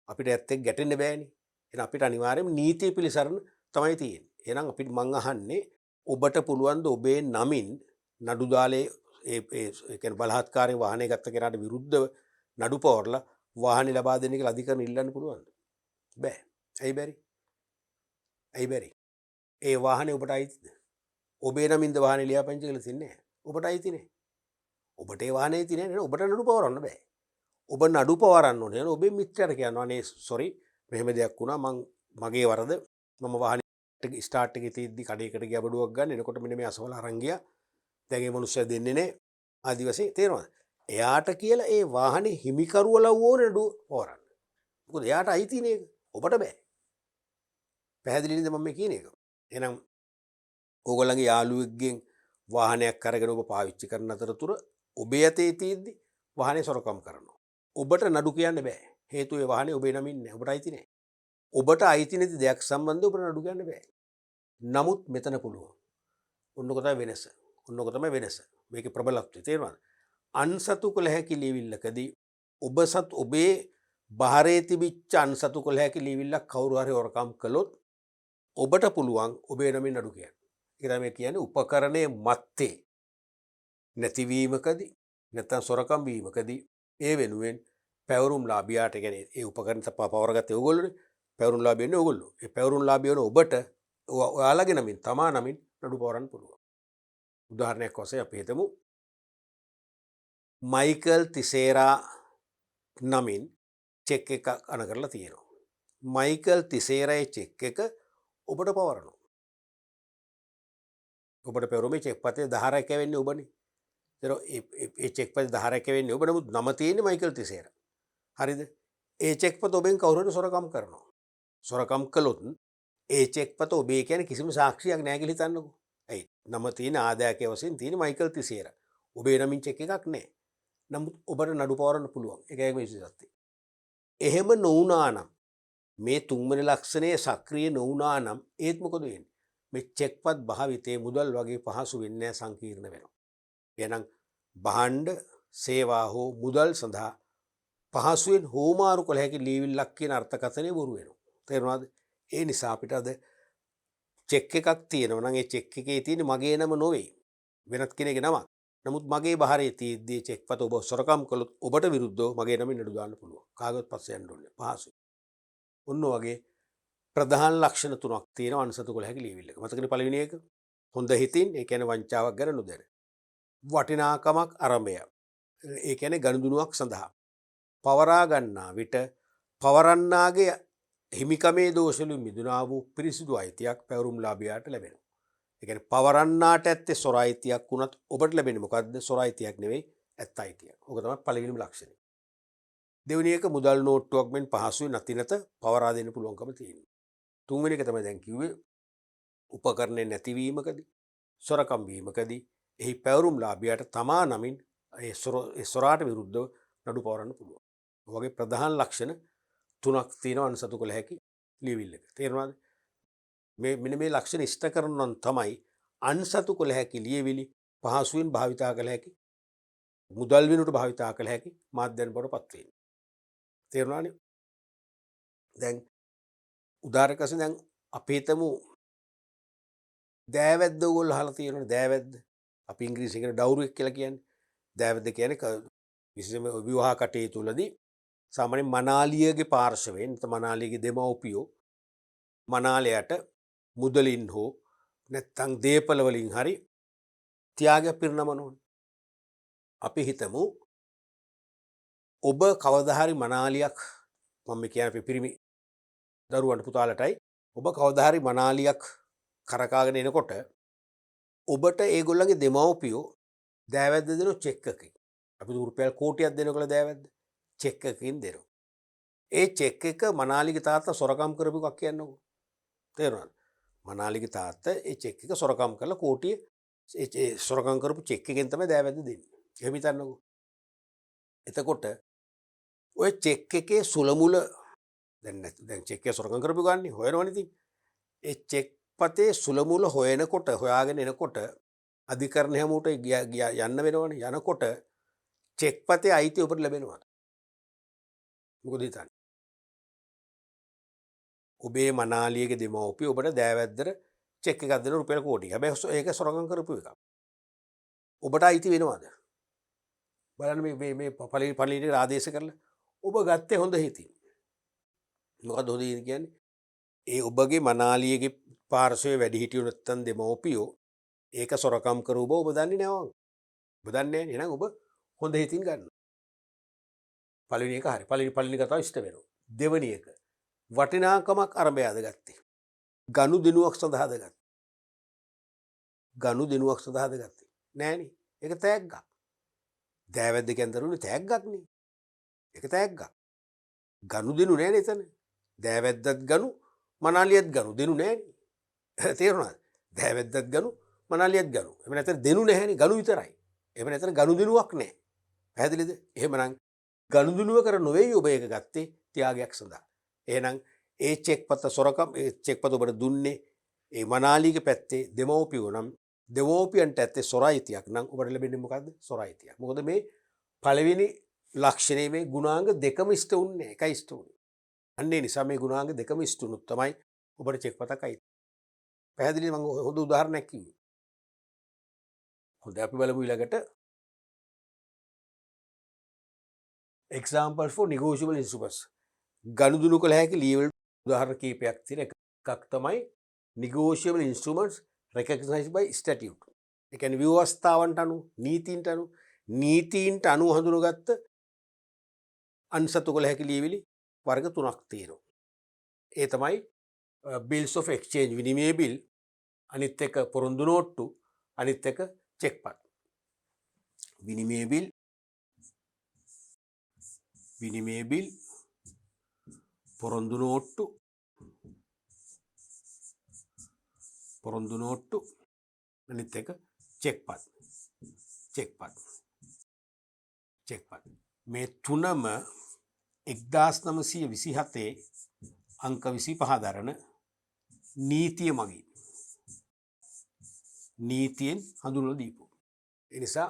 අපිට ඇත්තෙක් ගැටෙන්න බෑනේ. එහෙනම් අපිට අනිවාර්යයෙන්ම නීතිය පිළිසරණ තමයි තියෙන්නේ. එහෙනම් අපිට මං අහන්නේ ඔබට පුළුවන් ද ඔබේ නමින් නඩු දාලේ ඒ කියන්නේ බලහත්කාරයෙන් වාහනය ගත්ත කෙනාට විරුද්ධව නඩු පවරලා වාහනේ ලබා දෙන්න කියලා අධිකරණ ඉල්ලන්න පුළුවන්ද? බෑ. ඇයි බැරි? ඇයි බැරි? ඒ වාහනේ ඔබට අයිතිද? ඔබේ නමින්ද වාහනේ ලියාපදිංචි කරලා තින්නේ? ඔබට අයිති නෑ. ඔබට ඒ වාහනේ අයිති නෑ නේද? ඔබට නඩු පවරන්න බෑ. ඔබ නඩු පවරන්න ඕනේ නේද? ඔබේ මිත්‍රයාට කියනවා අනේ සෝරි මෙහෙම දෙයක් වුණා මගේ වරද මම වාහනේ ස්ටාර්ට් එකේ තියෙද්දි කඩේකට ගියා බඩුවක් ගන්න. එනකොට මෙන්න මේ අසවල අරන් ගියා. දැන් ඒ මනුස්සයා දෙන්නේ නෑ. ආදි වශයෙන් තේරෙනවද? එයාට කියලා ඒ වාහනේ හිමිකරුව ලව් ඕනේ නඩු පවරන්න. මොකද එයාට අයිති නේ ඒක. ඔබට බෑ. පැහැදිලි නේද මම මේ කියන එක? එහෙනම් ඕගොල්ලන්ගේ යාළුවෙක්ගෙන් වාහනයක් අරගෙන ඔබ පාවිච්චි කරන අතරතුර ඔබේ අතේ තියෙද්දි වාහනේ සොරකම් කරනවා. ඔබට නඩු කියන්න බෑ. හේතුව ඒ වාහනේ ඔබේ නමින් නෑ. ඔබට අයිති නෑ. ඔබට අයිති නැති දෙයක් සම්බන්ධව ඔබට නඩු කියන්න බෑ. නමුත් මෙතන පුළුවන්. ඔන්නක තමයි වෙනස. ඔන්නක තමයි වෙනස. මේකේ ප්‍රබලත්වය තේරෙනවද? අන්සතු කළ හැකි ලියවිල්ලකදී ඔබේ බහරේ තිබිච්ච අන්සතු කළ හැකි ලියවිල්ලක් කවුරු හරි හොරකම් කළොත් ඔබට පුළුවන් ඔබේ නමින් නඩු කියන්න. ඒක තමයි කියන්නේ උපකරණයේ මැත්තේ නැතිවීමකදී නැත්නම් සොරකම් වීමකදී ඒ වෙනුවෙන් පැවරුම්ලාභියාට කියන්නේ ඒ උපකරණ පවරගත්තේ ඕගොල්ලෝනේ. පැවරුම්ලාභී වෙන්නේ ඕගොල්ලෝ. ඒ පැවරුම්ලාභී වෙන ඔබට ඔයාලගේ නමින් තමා නමින් නඩු පවරන්න පුළුවන්. උදාහරණයක් වශයෙන් අපි හිතමු මයිකල් තිසේරා නමින් චෙක් එකක් අන කරලා තියෙනවා. මයිකල් තිසේරාගේ චෙක් එක ඔබට පවරනවා. ඔබට පෙරුමේ චෙක් පතේ 10ක් වෙන්නේ ඔබනේ. ඒ චෙක් පතේ 10ක් වෙන්නේ ඔබ. නමුත් නම තියෙන්නේ මයිකල් තිසේරා. හරිද? ඒ චෙක් පත ඔබෙන් කවුරු හරි සොරකම් කරනවා. සොරකම් කළොත් ඒ චෙක් පත ඔබේ කියන්නේ කිසිම සාක්ෂියක් නැහැ කියලා හිතන්නකෝ. ඇයි? නම තියෙන ආදායකයේ වශයෙන් තියෙන මයිකල් තිසේරා. ඔබේ නමින් චෙක් එකක් නැහැ. නමුත් ඔබට නඩු පවරන්න පුළුවන්. ඒකයි මේ විශේෂත්වය. එහෙම නොවුනා නම් මේ තුන්වෙනි ලක්ෂණය සක්‍රිය නොවුනා නම් ඒත් මොකද වෙන්නේ? මේ චෙක්පත් භාවිතයේ මුදල් වගේ පහසු වෙන්නේ සංකීර්ණ වෙනවා. එහෙනම් භාණ්ඩ සේවා හෝ මුදල් සඳහා පහසුවෙන් හෝමාරු කළ හැකි ලියවිල්ලක් කියන අර්ථකථනය බොරු වෙනවා. තේරුණාද? ඒ නිසා අපිට අද චෙක් එකක් තියෙනවා නම් ඒ චෙක් එකේ තියෙන මගේ නම නොවේ. වෙනත් කෙනෙක්ගේ නමක්. නමුත් මගේ බහරේ තියෙද්දී චෙක්පත ඔබ සොරකම් කළොත් ඔබට විරුද්ධව මගේ නමින් නඩු දාන්න පුළුවන්. කාගවත් පස්සේ යන්න ඕනේ. පහසුයි. ඔන්න වගේ ප්‍රධාන ලක්ෂණ තුනක් තියෙනවා අන්සතු කළ හැකි ලියවිල්ලක. මතකනේ පළවෙනි එක හොඳ හිතින් ඒ කියන්නේ වංචාවක් ගැන නොදැන. වටිනාකමක් අරඹය. ඒ කියන්නේ ගනුදෙනුවක් සඳහා පවරා ගන්නා විට පවරන්නාගේ හිමිකමේ දෝෂවලින් මිදුණා වූ පිරිසිදු අයිතියක් පැවරුම්ලාභියාට ලැබෙනවා. ඒ කියන්නේ පවරන්නාට ඇත්තේ සොර අයිතියක් වුණත් ඔබට ලැබෙන්නේ මොකද්ද? සොර අයිතියක් නෙවෙයි ඇත්ත අයිතියක්. ඕක තමයි පළවෙනිම ලක්ෂණය. දෙවෙනි එක මුදල් නෝට්ටුවක් මෙන් පහසුවෙන් අතිනත පවරා දෙන්න පුළුවන්කම තියෙනවා. තුන්වෙනි එක තමයි දැන් කිව්වේ උපකරණේ නැතිවීමකදී සොරකම් වීමකදී එහි පැවරුම්ලාභියාට තමා නමින් ඒ සොරාට විරුද්ධව නඩු පවරන්න පුළුවන්. වගේ ප්‍රධාන ලක්ෂණ තුනක් තියෙනවා අන්සතු කළ හැකි ලියවිල්ලක. තේරුණාද? මෙන්න මේ ලක්ෂණ ඉෂ්ට කරනනම් තමයි අන්සතු කළ හැකි ලියවිලි පහසුවෙන් භාවිතා කළ හැකි මුදල් වෙනුවට භාවිතා කළ හැකි මාධ්‍යයන් බවට පත් වෙන්නේ. තේරුණානේ? දැන් උදාහරණයක් වශයෙන් දැන් අපි හිතමු දෑවැද්ද ඕගොල්ලෝ අහලා තියෙනවනේ දෑවැද්ද. අපි ඉංග්‍රීසියෙන් කියන ඩවුරියක් කියලා කියන්නේ. දෑවැද්ද කියන්නේ විශේෂයෙන්ම විවාහ කටයුතුවලදී සාමාන්‍යයෙන් මනාලියගේ පාර්ශවයෙන් නැත්නම් මනාලියගේ දෙමව්පියෝ මනාලයට මුදලින් හෝ නැත්නම් දේපල වලින් හරි ත්‍යාගයක් පිරිනමනවනේ. අපි හිතමු ඔබ කවදා හරි මනාලියක් මම කියන්නේ අපි පිරිමි දරුවන්ට පුතාලටයි ඔබ කවදා හරි මනාලියක් කරකාගෙන එනකොට ඔබට ඒගොල්ලන්ගේ දෙමව්පියෝ දෑවැද්ද දෙන චෙක් එකකින් අපි රුපියල් කෝටියක් දෙනකොට දෑවැද්ද චෙක් එකකින් දෙනවා. ඒ චෙක් එක මනාලිගේ තාත්තා සොරකම් කරපු එකක් කියන්නකෝ. තේරුණාද? මනාලිගේ තාත්තා ඒ චෙක් එක සොරකම් කරලා කෝටිය ඒ සොරකම් කරපු චෙක් එකෙන් තමයි දෑවැද්ද දෙන්නේ. එහෙම හිතන්නකෝ. එතකොට ඔය චෙක් එකේ සුළමුල දැන් චෙක් එක සොරකම් කරපු ගන්නේ හොයනවනේ ඉතින්. ඒ චෙක් පතේ සුළමුල හොයනකොට හොයාගෙන එනකොට අධිකරණ හැමෝට යන්න වෙනවනේ. යනකොට චෙක් පතේ අයිතිය ඔබට ලැබෙනවා. මොකද හිතන්නේ? ඔබේ මනාලියගේ දෙමව්පිය ඔබට දෑවැද්දට චෙක් එකක් දෙන රුපියල් කෝටියක්. හැබැයි ඒක සොරකම් කරපු එකක්. ඔබට අයිති වෙනවද? බලන්න මේ පළවෙනි ආදේශ කරලා ඔබ ගත්තේ හොඳ හිතින්. මොකද හොඳ හිතින් කියන්නේ? ඒ ඔබගේ මනාලියගේ පාර්ශවයේ වැඩිහිටියෝ නැත්තම් දෙමව්පියෝ ඒක සොරකම් කරු බව ඔබ දන්නේ නැහැ. ඔබ දන්නේ නැහැ. එහෙනම් ඔබ හොඳ හිතින් ගන්න. පළවෙනි එක හරි. පළවෙනි කතාව ඉෂ්ට වෙනවා. දෙවෙනි එක වටිනාකමක් අරඹයාද ගත්තේ. ගනුදෙනුවක් සඳහාද ගත්තේ. ගනුදෙනුවක් සඳහාද ගත්තේ. නෑනේ. ඒක තෑග්ගක්. දෑවැද්දකින් දරුනේ තෑග්ගක් නේ. ඒක තෑග්ගක්. ගනුදෙනු නෑනේ එතන. දෑවැද්දත් ගනු මනාලියත් ගනු දෙනු නෑනේ. තේරුණාද? දෑවැද්දත් ගනු මනාලියත් ගනු. එහෙම නැත්නම් දෙනු නැහැනේ ගනු විතරයි. එහෙම නැත්නම් ගනුදෙනුවක් නෑ. පැහැදිලිද? එහෙමනම් ගනුදෙනුව කර නොවේයි ඔබ ඒක ගත්තේ ත්‍යාගයක් සඳහා. එහෙනම් ඒ චෙක් පත සොරකම් ඒ චෙක් පත ඔබට දුන්නේ ඒ මනාලිගේ පැත්තේ දෙමව්පියෝ නම් දෙමව්පියන්ට ඇත්තේ සොරයිතියක් නම් ඔබට ලැබෙන්නේ මොකද්ද? සොරයිතියක්. මොකද මේ පළවෙනි ලක්ෂණයේ මේ ගුණාංග දෙකම ඉෂ්ට වුණේ එකයි ඉෂ්ට වුණේ. අන්න ඒ නිසා මේ ගුණාංග දෙකම ඉෂ්ට වුණොත් තමයි ඔබට චෙක් පතක් අයිති. පැහැදිලිද? මම හොඳ උදාහරණයක් කිව්වේ. හොඳයි අපි බලමු ඊළඟට examples for negotiable instruments. ගනුදෙනු කළ හැකි ලීවල් උදාහරණ කීපයක් තියෙන එකක් තමයි negotiable instruments recognized by statute. ඒ කියන්නේ ව්‍යවස්ථාවන්ට අනුව නීතීන්ට අනුව හඳුනගත්ත අන්සතු කළ හැකි ලීවිලි වර්ග තුනක් තියෙනවා. ඒ තමයි bills of exchange විනිමය බිල්, අනිත් එක පොරොන්දු නෝට්ටු, අනිත් එක චෙක් පත්. විනිමය බිල් පොරොන්දු නෝට්ටු අනිත් එක චෙක් පත්. මේ තුනම 1927 අංක 25 දරන නීතිය මගින් නීතියෙන් හඳුන්වලා දීපු. ඒ නිසා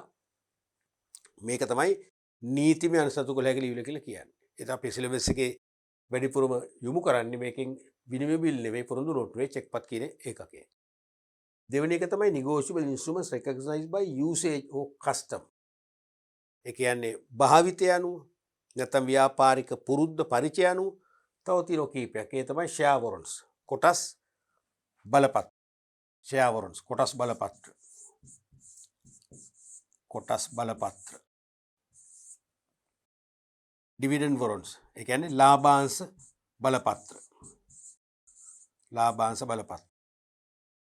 මේක තමයි නීතිමය අනුසතු කළ හැකි ලියවිල කියලා කියන්නේ. ඒක අපේ සිලබස් එකේ වැඩිපුරම යොමු කරන්නේ මේකෙන් විනිමය බිල් නෙවෙයි පොරොන්දු නෝට්ටුවේ චෙක්පත් කියන ඒකකය. දෙවෙනි එක තමයි negotiable instruments recognized by usage or custom. ඒ කියන්නේ භාවිතය අනුව නැත්නම් ව්‍යාපාරික පුරුද්ද පරිචය අනුව තව තියෙන කීපයක්. ඒ තමයි share warrants කොටස් බලපත්‍ර. share warrants කොටස් බලපත්‍ර. dividend warrants ඒ කියන්නේ ලාභාංශ බලපත්‍ර.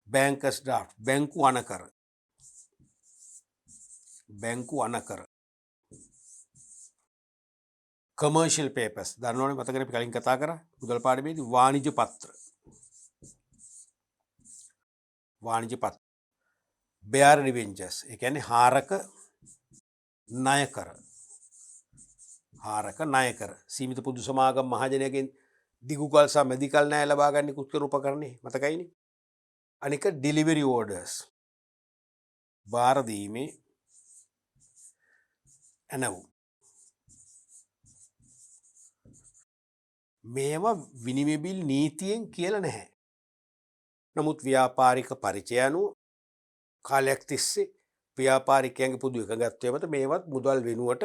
bankers draft බැංකු අනකර. commercial papers දන්නවනේ මතකනේ අපි කලින් කතා කරා මුදල් පාඩමේදී වාණිජ පත්‍ර. bearer debentures ඒ කියන්නේ හාරක ණයකර සීමිත පොදු සමාගම් මහජනයාගෙන් දිගුකල් සහ මැදිකල් ණය ලබා ගන්න කුත්කර උපකරණේ මතකයිනේ. අනික delivery orders බාර දීමේ ඇනවුම්. මේවා විනිමය බිල් නීතියෙන් කියලා නැහැ. නමුත් ව්‍යාපාරික පරිචය අනුව කාලයක් තිස්සේ ව්‍යාපාරිකයන්ගේ පොදු එකගත්වය මත මේවත් මුදල් වෙනුවට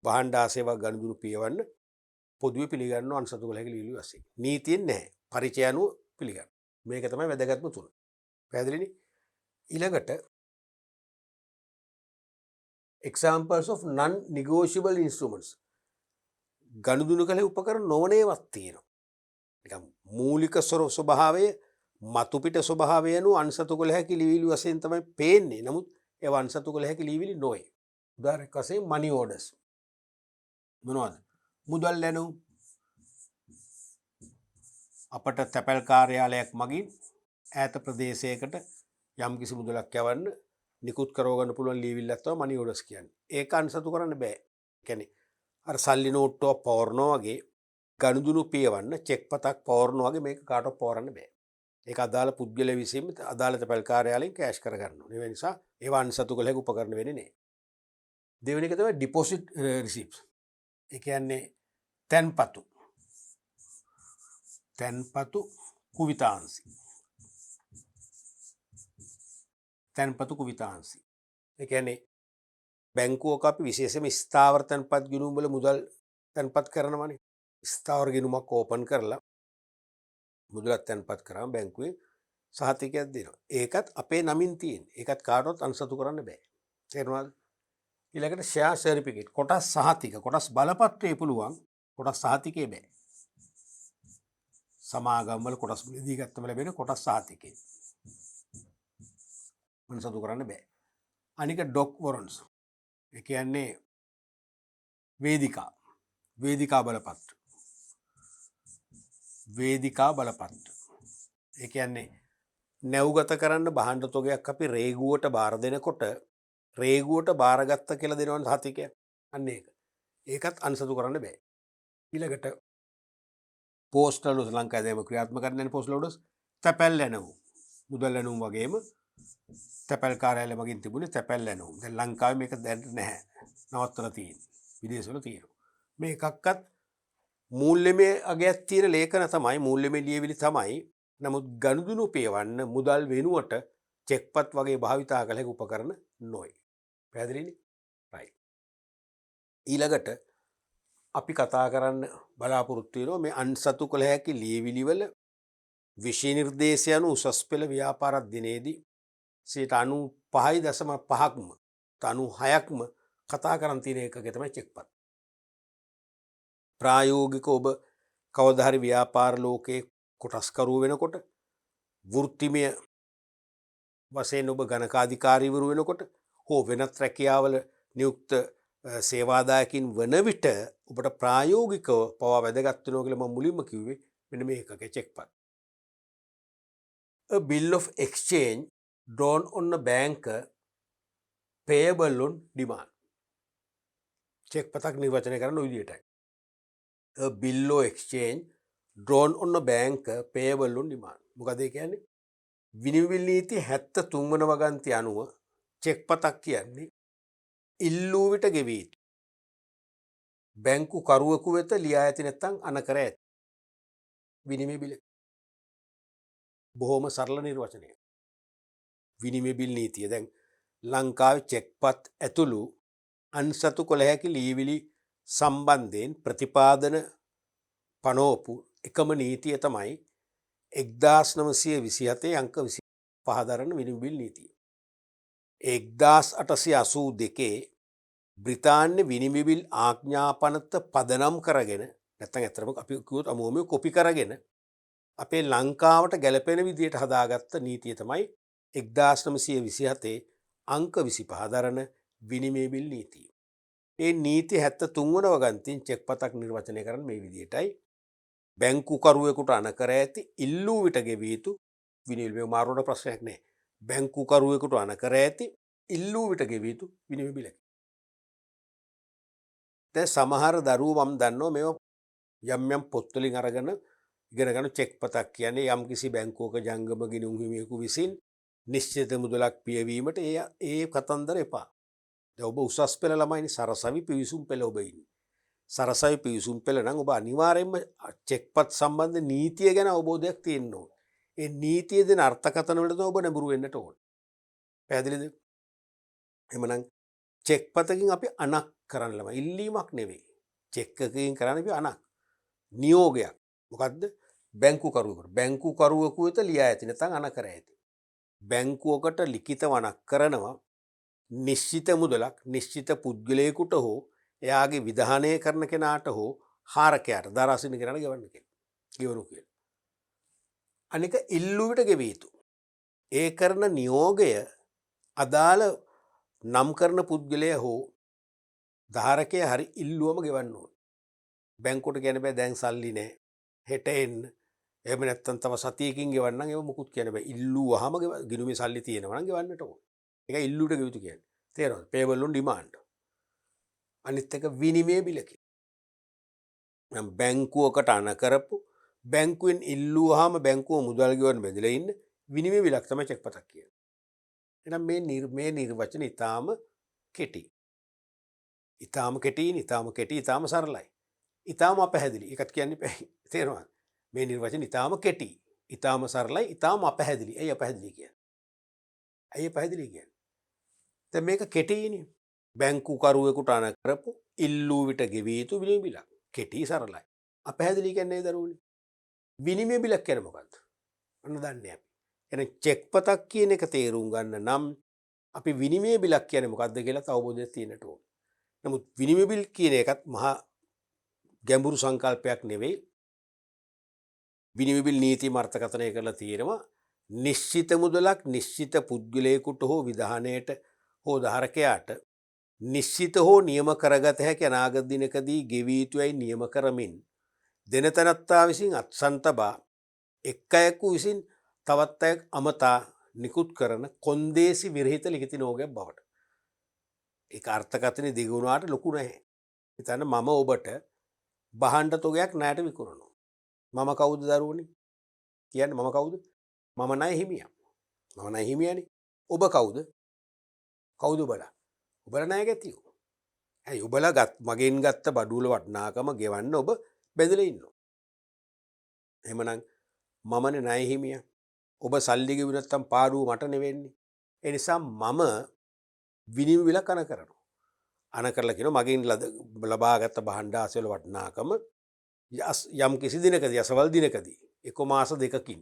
භාණ්ඩා සේවා ගනුදෙනු පියවන්න පොදුවේ පිළිගන්න අන්සතු කළ හැකි ලියවිලි වශයෙන්. නීතියෙන් නැහැ. පරිචය අනුව පිළිගන්න. මේක තමයි වැදගත්ම තුන. පැහැදිලිනේ? ඊළඟට examples of non negotiable instruments. ගනුදෙනු කළ උපකරණ නොවන ඒවාත් තියෙනවා. නිකම් මූලික ස්වභාවය මතුපිට ස්වභාවය අනුව අන්සතු කළ හැකි ලියවිලි වශයෙන් තමයි පේන්නේ. නමුත් ඒවා අන්සතු කළ හැකි ලියවිලි නොවේ. උදාහරණයක් වශයෙන් money orders. මොනවද? මුදල් ලැබුම් අපට තැපැල් කාර්යාලයක් මගින් ඈත ප්‍රදේශයකට යම් කිසි මුදලක් යවන්න නිකුත් කරව ගන්න පුළුවන් ලියවිල්ලක් තමයි money orders කියන්නේ. ඒක අන්සතු කරන්න බෑ. කියන්නේ අර සල්ලි නෝට්ටුවක් පවරනවා වගේ ගනුදෙනු පියවන්න චෙක් පතක් පවරනවා වගේ මේක කාටවත් පවරන්න බෑ. ඒක අදාළ පුද්ගලයා විසින් අදාළ තැපැල් කාර්යාලයෙන් කෑෂ් කරගන්න ඕනේ. ඒ නිසා ඒවා අන්සතු කළ හැකි උපකරණ වෙන්නේ නැහැ. දෙවෙනි එක තමයි deposit receipts. ඒ කියන්නේ තැන්පතු කුවිතාංශි. ඒ කියන්නේ බැංකුවක අපි විශේෂයෙන්ම ස්ථාවර තැන්පත් ගිණුම් වල මුදල් තැන්පත් කරනවානේ. ස්ථාවර ගිණුමක් ඕපන් කරලා මුදලක් තැන්පත් කරාම බැංකුවේ සහතිකයක් දෙනවා. ඒකත් අපේ නමින් තියෙන. ඒකත් කාටවත් අන්සතු කරන්න බෑ. තේරුණාද? ඊළඟට ෂෙයා සර්ටිෆිකේට් කොටස් සහතික කොටස් බලපත්‍රය පුළුවන් කොටස් සහතිකේ බෑ. සමාගම්වල කොටස් දී ගත්තම ලැබෙන කොටස් සහතිකේ අන්සතු කරන්න බෑ. අනික ඩොක් වොරන්ට්ස් ඒ කියන්නේ වේදිකා බලපත්‍ර ඒ කියන්නේ නැව්ගත කරන්න බහන්ඩ තොගයක් අපි රේගුවට බාර දෙනකොට රේගුවට බාරගත්ත කියලා දෙනවන් සහතිකය අන්න ඒකත් අන්සතු කරන්න බෑ. ඊළඟට පෝස්ටලුස් ලංකාදේම ක්‍රියාත්ම කරන්න පොස්ලෝඩස් තැපැල් ඇනවු මුදල් ඇනුම් වගේම තැපැල් කාරයාල මගින් තිබුණේ තැපැල් ඇනුම්. දැන් ලංකාවේ මේක දැන් නැහැ. නවත්තලා තියෙන. විදේශවල තියෙනවා. මේ එකක්වත් මූල්‍යමය අගයක් තියෙන ලේඛන තමයි මූල්‍යමය ලියවිලි තමයි. නමුත් ගනුදෙනු පේවන්න මුදල් වෙනුවට චෙක්පත් වගේ භාවිතා කළ හැකි උපකරණ නොයි. පැහැදිලිනේ? රයිට්. ඊළඟට අපි කතා කරන්න බලාපොරොත්තු වෙනවා මේ අන්සතු කළ හැකි ලියවිලි වල විෂය නිර්දේශය අනුව උසස් පෙළ ව්‍යාපාර දිනේදී 95.5%ක්ම 96%ක්ම කතා කරන් තියෙන එකක තමයි චෙක්පත්. ප්‍රායෝගික ඔබ කවදා හරි ව්‍යාපාර ලෝකයේ කොටස්කරුව වෙනකොට වෘත්තිමය වශයෙන් ඔබ ගණකාධිකාරීවරු වෙනකොට හෝ වෙනත් රැකියාවල නියුක්ත සේවාදායකින් වන විට ඔබට ප්‍රායෝගිකව පවා වැදගත් වෙනවා කියලා මම මුලින්ම කිව්වේ මෙන්න මේ එකක චෙක්පත්. A bill of exchange drawn on a banker payable on demand. චෙක්පතක් නිර්වචනය කරන විදිහටයි. A bill of exchange drawn on a banker payable on demand. මොකද ඒ කියන්නේ? විනිවිද නීති 73 වන වගන්ති අනුව චෙක්පතක් කියන්නේ ඉල්ලූ විට ගෙවී යුතු බැංකු කරුවෙකු වෙත ලියා ඇති නැත්නම් අනකර ඇති විනිමය බිල. බොහොම සරල නිර්වචනයක්. විනිමය බිල් නීතිය. දැන් ලංකාවේ චෙක්පත් ඇතුළු අන්සතු කළ හැකි ලියවිලි සම්බන්ධයෙන් ප්‍රතිපාදන පනෝපු එකම නීතිය තමයි 1927 අංක 25 දරන විනිමය බිල් නීතිය. 1882 බ්‍රිතාන්‍ය විනිමය බිල් ආඥාපනත පදනම් කරගෙන නැත්නම් ඇත්තටම අපි කිව්වොත් අමුම කොපි කරගෙන අපේ ලංකාවට ගැලපෙන විදිහට හදාගත්ත නීතිය තමයි 1927 අංක 25 දරන විනිමය බිල් නීතිය. ඒ නීති 73 වන වගන්තියෙන් චෙක්පතක් නිර්වචනය කරන්නේ මේ විදිහටයි. බැංකු කරුවෙකුට අනකර ඇති ඉල්ලූ විට ගෙවිය යුතු විනිමය බිල මාරුවට ප්‍රශ්නයක් නැහැ. බැංකු කරුවෙකුට අනකර ඇති ඉල්ලූ විට ගෙවිය යුතු විනිමය බිලක්. දැන් සමහර දරුවෝ මම දන්නවා මේව යම් පොත්වලින් අරගෙන ඉගෙන ගන්න චෙක්පතක් කියන්නේ යම්කිසි බැංකුවක ජංගම ගිණුම් හිමියෙකු විසින් නිශ්චිත මුදලක් පියවීමට ඒ කතන්දර එපා. දැන් ඔබ උසස් පෙළ ළමයිනි සරසවි පිවිසුම් පෙළ ඔබ ඉන්නේ. සරසවි පිවිසුම් පෙළ නම් ඔබ අනිවාර්යයෙන්ම චෙක්පත් සම්බන්ධ නීතිය ගැන අවබෝධයක් තියෙන්න ඕන. ඒ නීතිය දෙන අර්ථකථන වලට ඔබ නැඹුරු වෙන්නට ඕන. පැහැදිලිද? එhmenan චෙක්පතකින් අපි අනක් කරන්න ළමයි. ඉල්ලීමක් නෙවෙයි. චෙක් එකකින් කරන්නේ අපි අනක්. නියෝගයක්. මොකද්ද? බැංකු කරුවෙකුට. බැංකු කරුවෙකු වෙත ලියා ඇති නැත්නම් අනකර ඇති. බැංකුවකට ලිඛිතව අනක් කරනවා නිශ්චිත මුදලක් නිශ්චිත පුද්ගලයෙකුට හෝ එයාගේ විධානය කරන කෙනාට හෝ හාරකයාට දරාසින කෙනාට ගෙවන්න කියලා. අනික ඉල්ලු විට ගෙවිය යුතු. ඒ කරන නියෝගය අදාළ නම් කරන පුද්ගලයා හෝ ධාරකයා හරි ඉල්ලුවම ගෙවන්න ඕන. බැංකුවට කියන්න බෑ දැන් සල්ලි නැහැ. හෙට එන්න. එහෙම නැත්නම් තව සතියකින් ගෙවන්නම් ඒව මුකුත් කියන්න බෑ. ඉල්ලුවාම ගිණුමේ සල්ලි තියෙනවා නම් ගෙවන්නට ඕන. ඒක ඉල්ලුවට ගෙවිතු කියන්නේ. තේරෙනවද? payable on demand. අනිත් එක විනිමය බිලකි. නම් බැංකුවකට අන කරපු බැංකුවෙන් ඉල්ලුවාම බැංකුව මුදල් ගෙවන්න බැඳලා ඉන්න විනිමය බිලක් තමයි චෙක්පතක් කියන්නේ. එහෙනම් මේ නිර්වචන ඊටාම කෙටි. ඊටාම සරලයි. ඊටාම අපැහැදිලි. ඒකත් කියන්නේ තේරෙනවද? මේ නිර්වචන ඊටාම කෙටි. ඊටාම සරලයි. ඊටාම අපැහැදිලි. ඇයි අපැහැදිලි කියන්නේ? දැන් මේක කෙටිනේ. බැංකු කරුවෙකුට අන කරපු ඉල්ලූ විට ගෙවිය යුතු විනිමය බිලක්. කෙටි සරලයි. අපැහැදිලි කියන්නේ දරුවනේ. විනිමය බිලක් කියන්නේ මොකක්ද? අන්න දන්නේ අපි. එහෙනම් චෙක් පතක් කියන එක තේරුම් ගන්න නම් අපි විනිමය බිලක් කියන්නේ මොකක්ද කියලා අවබෝධයක් තියෙන්නට ඕන. නමුත් විනිමය බිල් කියන එකත් මහා ගැඹුරු සංකල්පයක් නෙවෙයි. විනිමය බිල් නීති මර්ථකථනය කරලා තියෙනවා නිශ්චිත මුදලක් නිශ්චිත පුද්ගලයෙකුට හෝ විධානයට හෝ ධාරකයාට නිශ්චිත හෝ නියම කරගත හැකි අනාගත දිනකදී ගෙවිය යුතුයි නියම කරමින් දෙන තැනැත්තා විසින් අත්සන් තබා එක් අයෙකු විසින් තවත් අයෙක් අමතා නිකුත් කරන කොන්දේසි විරහිත ලිඛිත නියෝගයක් බවට. ඒක අර්ථකථනය දිග වුණාට ලොකු නැහැ. හිතන්න මම ඔබට බහන්ඩ තොගයක් ණයට විකුණනවා. මම කවුද දරුවනේ? කියන්නේ මම කවුද? මම ණය හිමියා. මම ණය හිමියානේ. ඔබ කවුද? කවුද ඔබලා? ඔබලා ණය ගැතියෝ. ඇයි ඔබලා මගෙන් ගත්ත බඩුවල වටිනාකම ගෙවන්න ඔබ බැඳලා ඉන්නවා. එහෙමනම් මමනේ ණය හිමියා. ඔබ සල්ලි ගෙවුවේ නැත්තම් පාඩුව මට නෙවෙන්නේ. ඒ නිසා මම විනිමය බිලක් අණ කරනවා. අණ කරලා කියනවා මගෙන් ලබාගත් භාණ්ඩ ආසවල වටිනාකම යම් කිසි දිනකදී අසවල් දිනකදී එක මාස දෙකකින්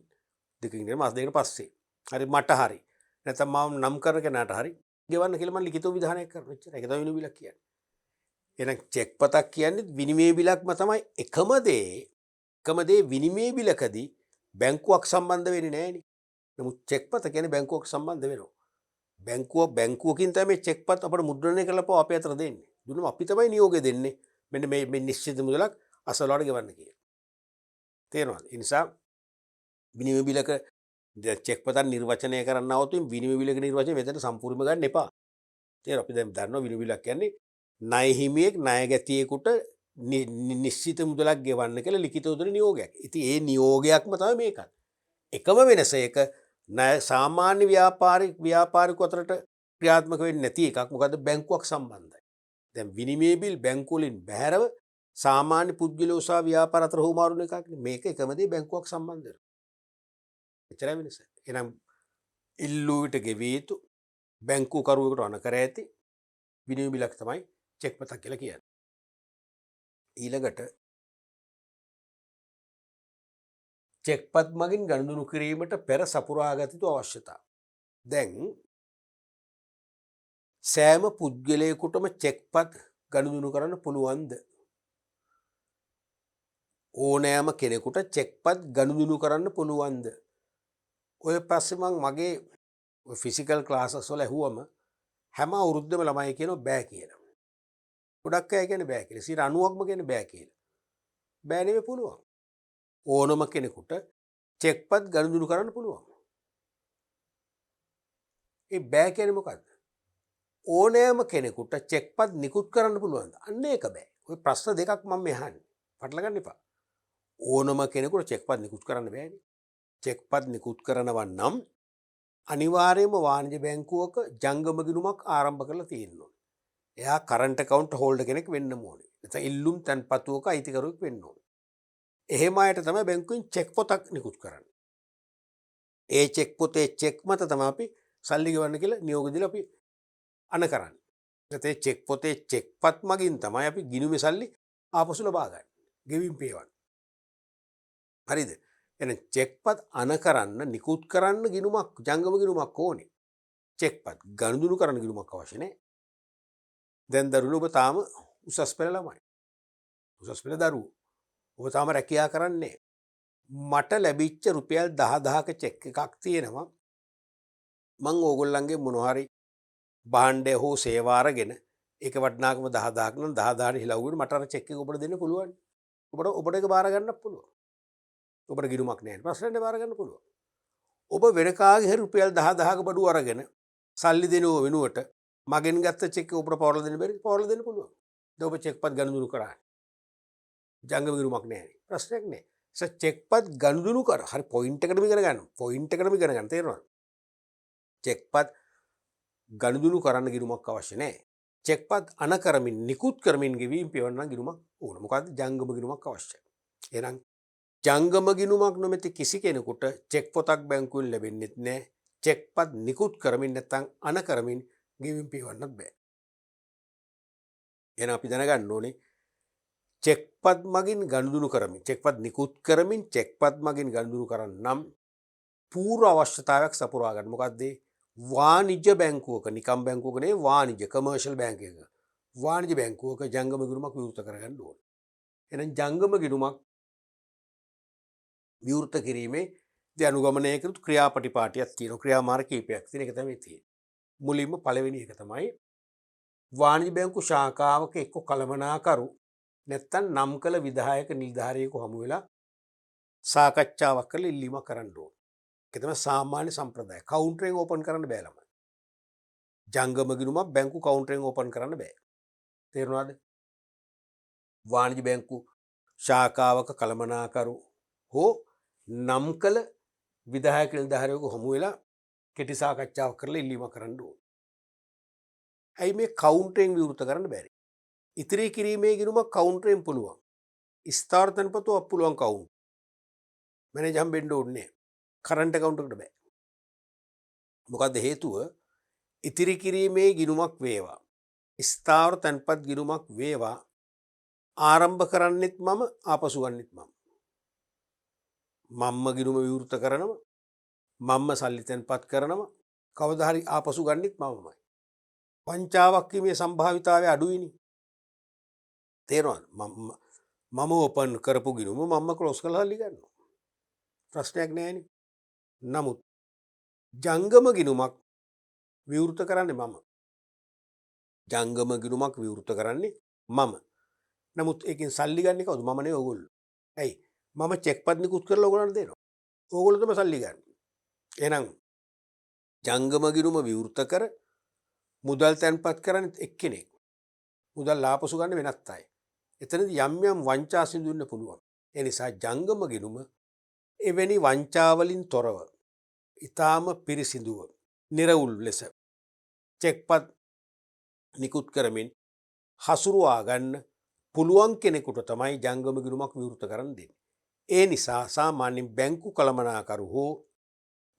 මාස දෙකකට පස්සේ හරි මට හරි නැත්නම් මම නම් කරන කෙනාට හරි ගෙවන්න කියලා මම ලිඛිතව විධානයක් කරනවා. එච්චරයි. ඒක තමයි විනිමය බිලක් කියන්නේ. එහෙනම් චෙක් පතක් කියන්නේ විනිමය බිලක්ම තමයි. එකම දේ විනිමය බිලකදී බැංකුවක් සම්බන්ධ වෙන්නේ නැහැනේ. නමුත් චෙක් පත කියන්නේ බැංකුවක් සම්බන්ධ වෙනවා. බැංකුවකින් තමයි චෙක් පත් අපිට මුද්‍රණය කරලා පො අපේ අතට දෙන්නේ. දුන්නම අපි තමයි නියෝගය දෙන්නේ. මෙන්න මේ නිශ්චිත මුදලක් අසලවට ගෙවන්න කියලා. තේරෙනවද? ඒ නිසා විනිමය බිලක චෙක් පතක් නිර්වචනය කරන්න આવුත් විනිමය බිලක නිර්වචනය මෙතන සම්පූර්ණයෙන්ම ගන්න එපා. තේරෙනවද? අපි දැන් දන්නවා විනිමය බිලක් කියන්නේ ණය හිමියෙක් ණය ගැතියෙකුට නිශ්චිත මුදලක් ගෙවන්න කියලා ලිඛිතව දෙන නියෝගයක්. ඉතින් ඒ නියෝගයක්ම තමයි මේකත්. එකම වෙනස ඒක සාමාන්‍ය ව්‍යාපාරිකයෝ අතරට ක්‍රියාත්මක වෙන්නේ නැති එකක්. මොකද බැංකුවක් සම්බන්ධයි. දැන් විනිමය බිල් බැංකු වලින් බැහැරව සාමාන්‍ය පුද්ගලයෝ සහ ව්‍යාපාර අතර හුවමාරු වෙන එකක් නේ. මේක එකම දේ බැංකුවක් සම්බන්ධ වෙනවා. එච්චරයි වෙනස. එහෙනම් ඉල්ලූ විට ගෙවිය යුතු බැංකු කරුවෙකුට අණ කර ඇති විනිමය බිලක් තමයි චෙක් පතක් කියලා කියන්නේ. ඊළඟට චෙක්පත් මගින් ගනුදෙනු කිරීමට පෙර සපුරාගත යුතු අවශ්‍යතා. දැන් සෑම පුද්ගලයෙකුටම චෙක්පත් ගනුදෙනු කරන්න පුළුවන්ද? ඕනෑම කෙනෙකුට චෙක්පත් ගනුදෙනු කරන්න පුළුවන්ද? ඔය ප්‍රශ්නේ මම මගේ ෆිසිකල් ක්ලාසස් වල ඇහුවම හැම අවුරුද්දම ළමයි කියනවා බෑ කියලා. ගොඩක් අය කියන්නේ බෑ කියලා. 90%ක්ම කියන්නේ බෑ කියලා. බෑ නෙවෙයි පුළුවන්. ඕනම කෙනෙකුට චෙක්පත් ගනුදෙනු කරන්න පුළුවන්. ඒ බෑ කියන්නේ මොකද්ද? ඕනෑම කෙනෙකුට චෙක්පත් නිකුත් කරන්න පුළුවන්ද? අන්න ඒක බෑ. ඔය ප්‍රශ්න දෙකක් මම අහන්නේ. පටල ගන්න එපා. ඕනම කෙනෙකුට චෙක්පත් නිකුත් කරන්න බෑනේ. චෙක්පත් නිකුත් කරනවා නම් අනිවාර්යයෙන්ම වාණිජ බැංකුවක ජංගම ගිණුමක් ආරම්භ කරලා තියෙන්න ඕනේ. එයා කරන්ට් account holder කෙනෙක් වෙන්න ඕනේ. නැත්නම් ඉල්ලුම් තන්පතුවක අයිතිකරුවෙක් වෙන්න ඕනේ. එහෙම අයට තමයි බැංකුවෙන් චෙක් පොතක් නිකුත් කරන්නේ. ඒ චෙක් පොතේ චෙක් මත තමයි අපි සල්ලි ගෙවන්න කියලා නියෝග දීලා අපි අණ කරන්නේ. ඒ චෙක් පොතේ චෙක්පත් මගින් තමයි අපි ගිණුමේ සල්ලි ආපසු ලබා ගන්න. ගෙවීම් පේවන්න. හරිද? එහෙනම් චෙක්පත් අණ කරන්න නිකුත් කරන්න ගිණුමක් ජංගම ගිණුමක් ඕනේ. චෙක්පත් ගනුදෙනු කරන්න ගිණුමක් අවශ්‍ය නැහැ. දැන් දරුවෝ ඔබ තාම උසස් පෙළ ළමයි. උසස් පෙළ දරුවෝ. ඔබ තාම රැකියා කරන්නේ. මට ලැබිච්ච රුපියල් 10000ක චෙක් එකක් තියෙනවා. මං ඕගොල්ලන්ගේ මොනවා හරි භාණ්ඩය හෝ සේවා අරගෙන ඒක වටිනාකම 10000ක් නම් 10000 හිලව්වෙන්න මට අර චෙක් එක ඔබට දෙන්න පුළුවන්. ඔබට ඒක බාර ගන්නත් පුළුවන්. ඔබට ගිණුමක් නැහැ. ප්‍රශ්නේ බාර ගන්න පුළුවන්. ඔබ වෙන කාගේ හරි රුපියල් 10000ක බඩුව අරගෙන සල්ලි දෙනව වෙනුවට මගෙන් ගත්ත චෙක් එක ඔබට පවරලා දෙන්න බැරි? පවරලා දෙන්න පුළුවන්. දැන් ඔබ චෙක්පත් ගනුදෙනු කරා. ජංගම ගිණුමක් නැහැ. ප්‍රශ්නයක් නැහැ. චෙක්පත් ගනුදෙනු කර හරි පොයින්ට් එකටම ඉගෙන ගන්න. පොයින්ට් එකටම ඉගෙන ගන්න. තේරෙනවද? චෙක්පත් ගනුදෙනු කරන්න ගිණුමක් අවශ්‍ය නැහැ. චෙක්පත් අණ කරමින් නිකුත් කරමින් ගෙවීම් පියවන්න ගිණුමක් ඕන. මොකද්ද? ජංගම ගිණුමක් අවශ්‍යයි. එහෙනම් ජංගම ගිණුමක් නොමැති කිසි කෙනෙකුට චෙක් පොතක් බැංකුවෙන් ලැබෙන්නේ නැහැ. චෙක්පත් නිකුත් කරමින් නැත්නම් අණ කරමින් ගෙවීම් පියවන්නත් බෑ. එහෙනම් අපි දැනගන්න ඕනේ චෙක්පත් මගින් ගනුදුනු කරමින් චෙක්පත් නිකුත් කරමින් චෙක්පත් මගින් ගනුදුනු කරන්න නම් පූර්ව අවශ්‍යතාවයක් සපුරා ගන්න. මොකක්ද වාණිජ්‍ය බැංකුවක නිකම් බැංකුවකනේ වාණිජ්‍ය කමර්ෂල් බැංක් එක වාණිජ්‍ය බැංකුවක ජංගම ගිණුමක් විවෘත කරගන්න ඕන. එහෙනම් ජංගම ගිණුමක් විවෘත කිරීමේ අනුගමනය කළ ක්‍රියාපටිපාටියක් තියෙනවා. ක්‍රියාමාර්ග කිහිපයක් තියෙන එක තමයි තියෙන්නේ. මුලින්ම පළවෙනි එක තමයි වාණිජ්‍ය බැංකු ශාඛාවක එක්ක කළමනාකරු නැත්තම් නම් කළ විධායක නිලධාරියෙකු හමු වෙලා සාකච්ඡාවක් කරලා ඉල්ලීමක් කරන්න ඕන. ඒක තමයි සාමාන්‍ය සම්ප්‍රදාය. කවුන්ටරෙන් ඕපන් කරන්න බෑ ළමයි. ජංගම ගිණුමක් බැංකු කවුන්ටරෙන් ඕපන් කරන්න බෑ. තේරුණාද? වාණිජ්‍ය බැංකු ශාඛාවක කළමනාකරු හෝ නම් කළ විධායක නිලධාරියෙකු හමු වෙලා කෙටි සාකච්ඡාවක් කරලා ඉල්ලීමක් කරන්න ඕන. ඇයි මේ කවුන්ටරෙන් විවෘත කරන්න බැරි? ඉතිරි කිරීමේ ගිණුමක් කවුන්ටරෙන් පුළුවන්. ස්ථාවර තැන්පතුවක් පුළුවන් කවුන්ටර්. මැනේජර් හම්බෙන්න ඕනේ. කරන්ට් account එකට බෑ. මොකද හේතුව ඉතිරි කිරීමේ ගිණුමක් වේවා. ස්ථාවර තැන්පත් ගිණුමක් වේවා. ආරම්භ කරන්නෙත් මම ආපසු ගන්නෙත් මම. මම්ම ගිණුම විවෘත කරනවා. මම්ම සල්ලි තැන්පත් කරනවා. කවදා හරි ආපසු ගන්නෙත් මමමයි. වංචාවක් වීමේ සම්භාවිතාවය අඩුයිනේ. තේරෙනවද? මම ඕපන් කරපු ගිණුම මම ක්ලෝස් කරලා හල්ලි ගන්නවා. ප්‍රශ්නයක් නැහැනේ. නමුත් ජංගම ගිණුමක් විවෘත කරන්නේ මම. ජංගම ගිණුමක් විවෘත කරන්නේ මම. නමුත් ඒකෙන් සල්ලි ගන්නේ කවුද? මම නෙවෙයි ඕගොල්ලෝ. ඇයි? මම චෙක්පත් නිකුත් කරලා ඕගොල්ලන්ට දෙනවා. ඕගොල්ලෝ තමයි සල්ලි ගන්න. එහෙනම් ජංගම ගිණුම විවෘත කර මුදල් තැන්පත් කරන්නේ එක්කෙනෙක්. මුදල් ආපසු ගන්න වෙනත් අය. එතනදී යම් යම් වංචා සිදු වෙන්න පුළුවන්. ඒ නිසා ජංගම ගිණුම එවැනි වංචාවලින් තොරව ඊටාම පිරිසිදුව නිර්වුල් ලෙස චෙක්පත් නිකුත් කරමින් හසුරුවා ගන්න පුළුවන් කෙනෙකුට තමයි ජංගම ගිණුමක් විවෘත කරන්න දෙන්නේ. ඒ නිසා සාමාන්‍යයෙන් බැංකු කළමනාකරු හෝ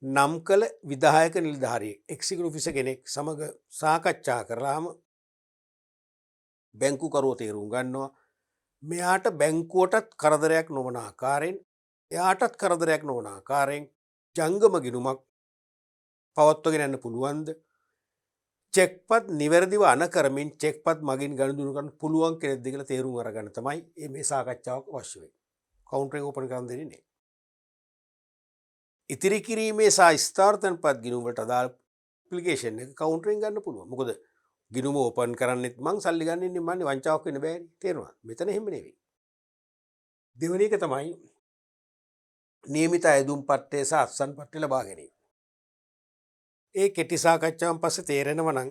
නම් කළ විධායක නිලධාරියෙක් එක්සිකියුටිව් ඔෆිසර් කෙනෙක් සමග සාකච්ඡා කරලාම බැංකුකරුවෝ තේරුම් ගන්නවා මෙයාට බැංකුවටත් කරදරයක් නොවන ආකාරයෙන් එයාටත් කරදරයක් නොවන ආකාරයෙන් ජංගම ගිණුමක් පවත්වගෙන යන්න පුළුවන්ද? චෙක්පත් නිවැරදිව අනකරමින් චෙක්පත් මගින් ගනුදෙනු කරන්න පුළුවන් කෙනෙක්ද කියලා තේරුම් අරගන්න තමයි මේ සාකච්ඡාවක් අවශ්‍ය වෙන්නේ. කවුන්ටර් ඕපන් කරන් දෙන්නේ නැහැ. ඉතිරි කිරීමේ සහ ස්ථාවර තැන්පත් ගිණුම් වලට අදාළ ඇප්ලිකේෂන් එක කවුන්ටරෙන් ගන්න පුළුවන්. මොකද ගිණුම ඕපන් කරන්නෙත් මං සල්ලි ගන්න ඉන්නේ මන්නේ වංචාවක් වෙන්න බෑනේ. තේරුණාද? මෙතන එහෙම නෙවෙයි. දෙවෙනි එක තමයි නියමිත අයදුම් පත්‍රය සහ අත්සන් පත්‍රය ලබා ගැනීම. ඒ කෙටි සාකච්ඡාවන් පස්සේ තේරෙනවා නම්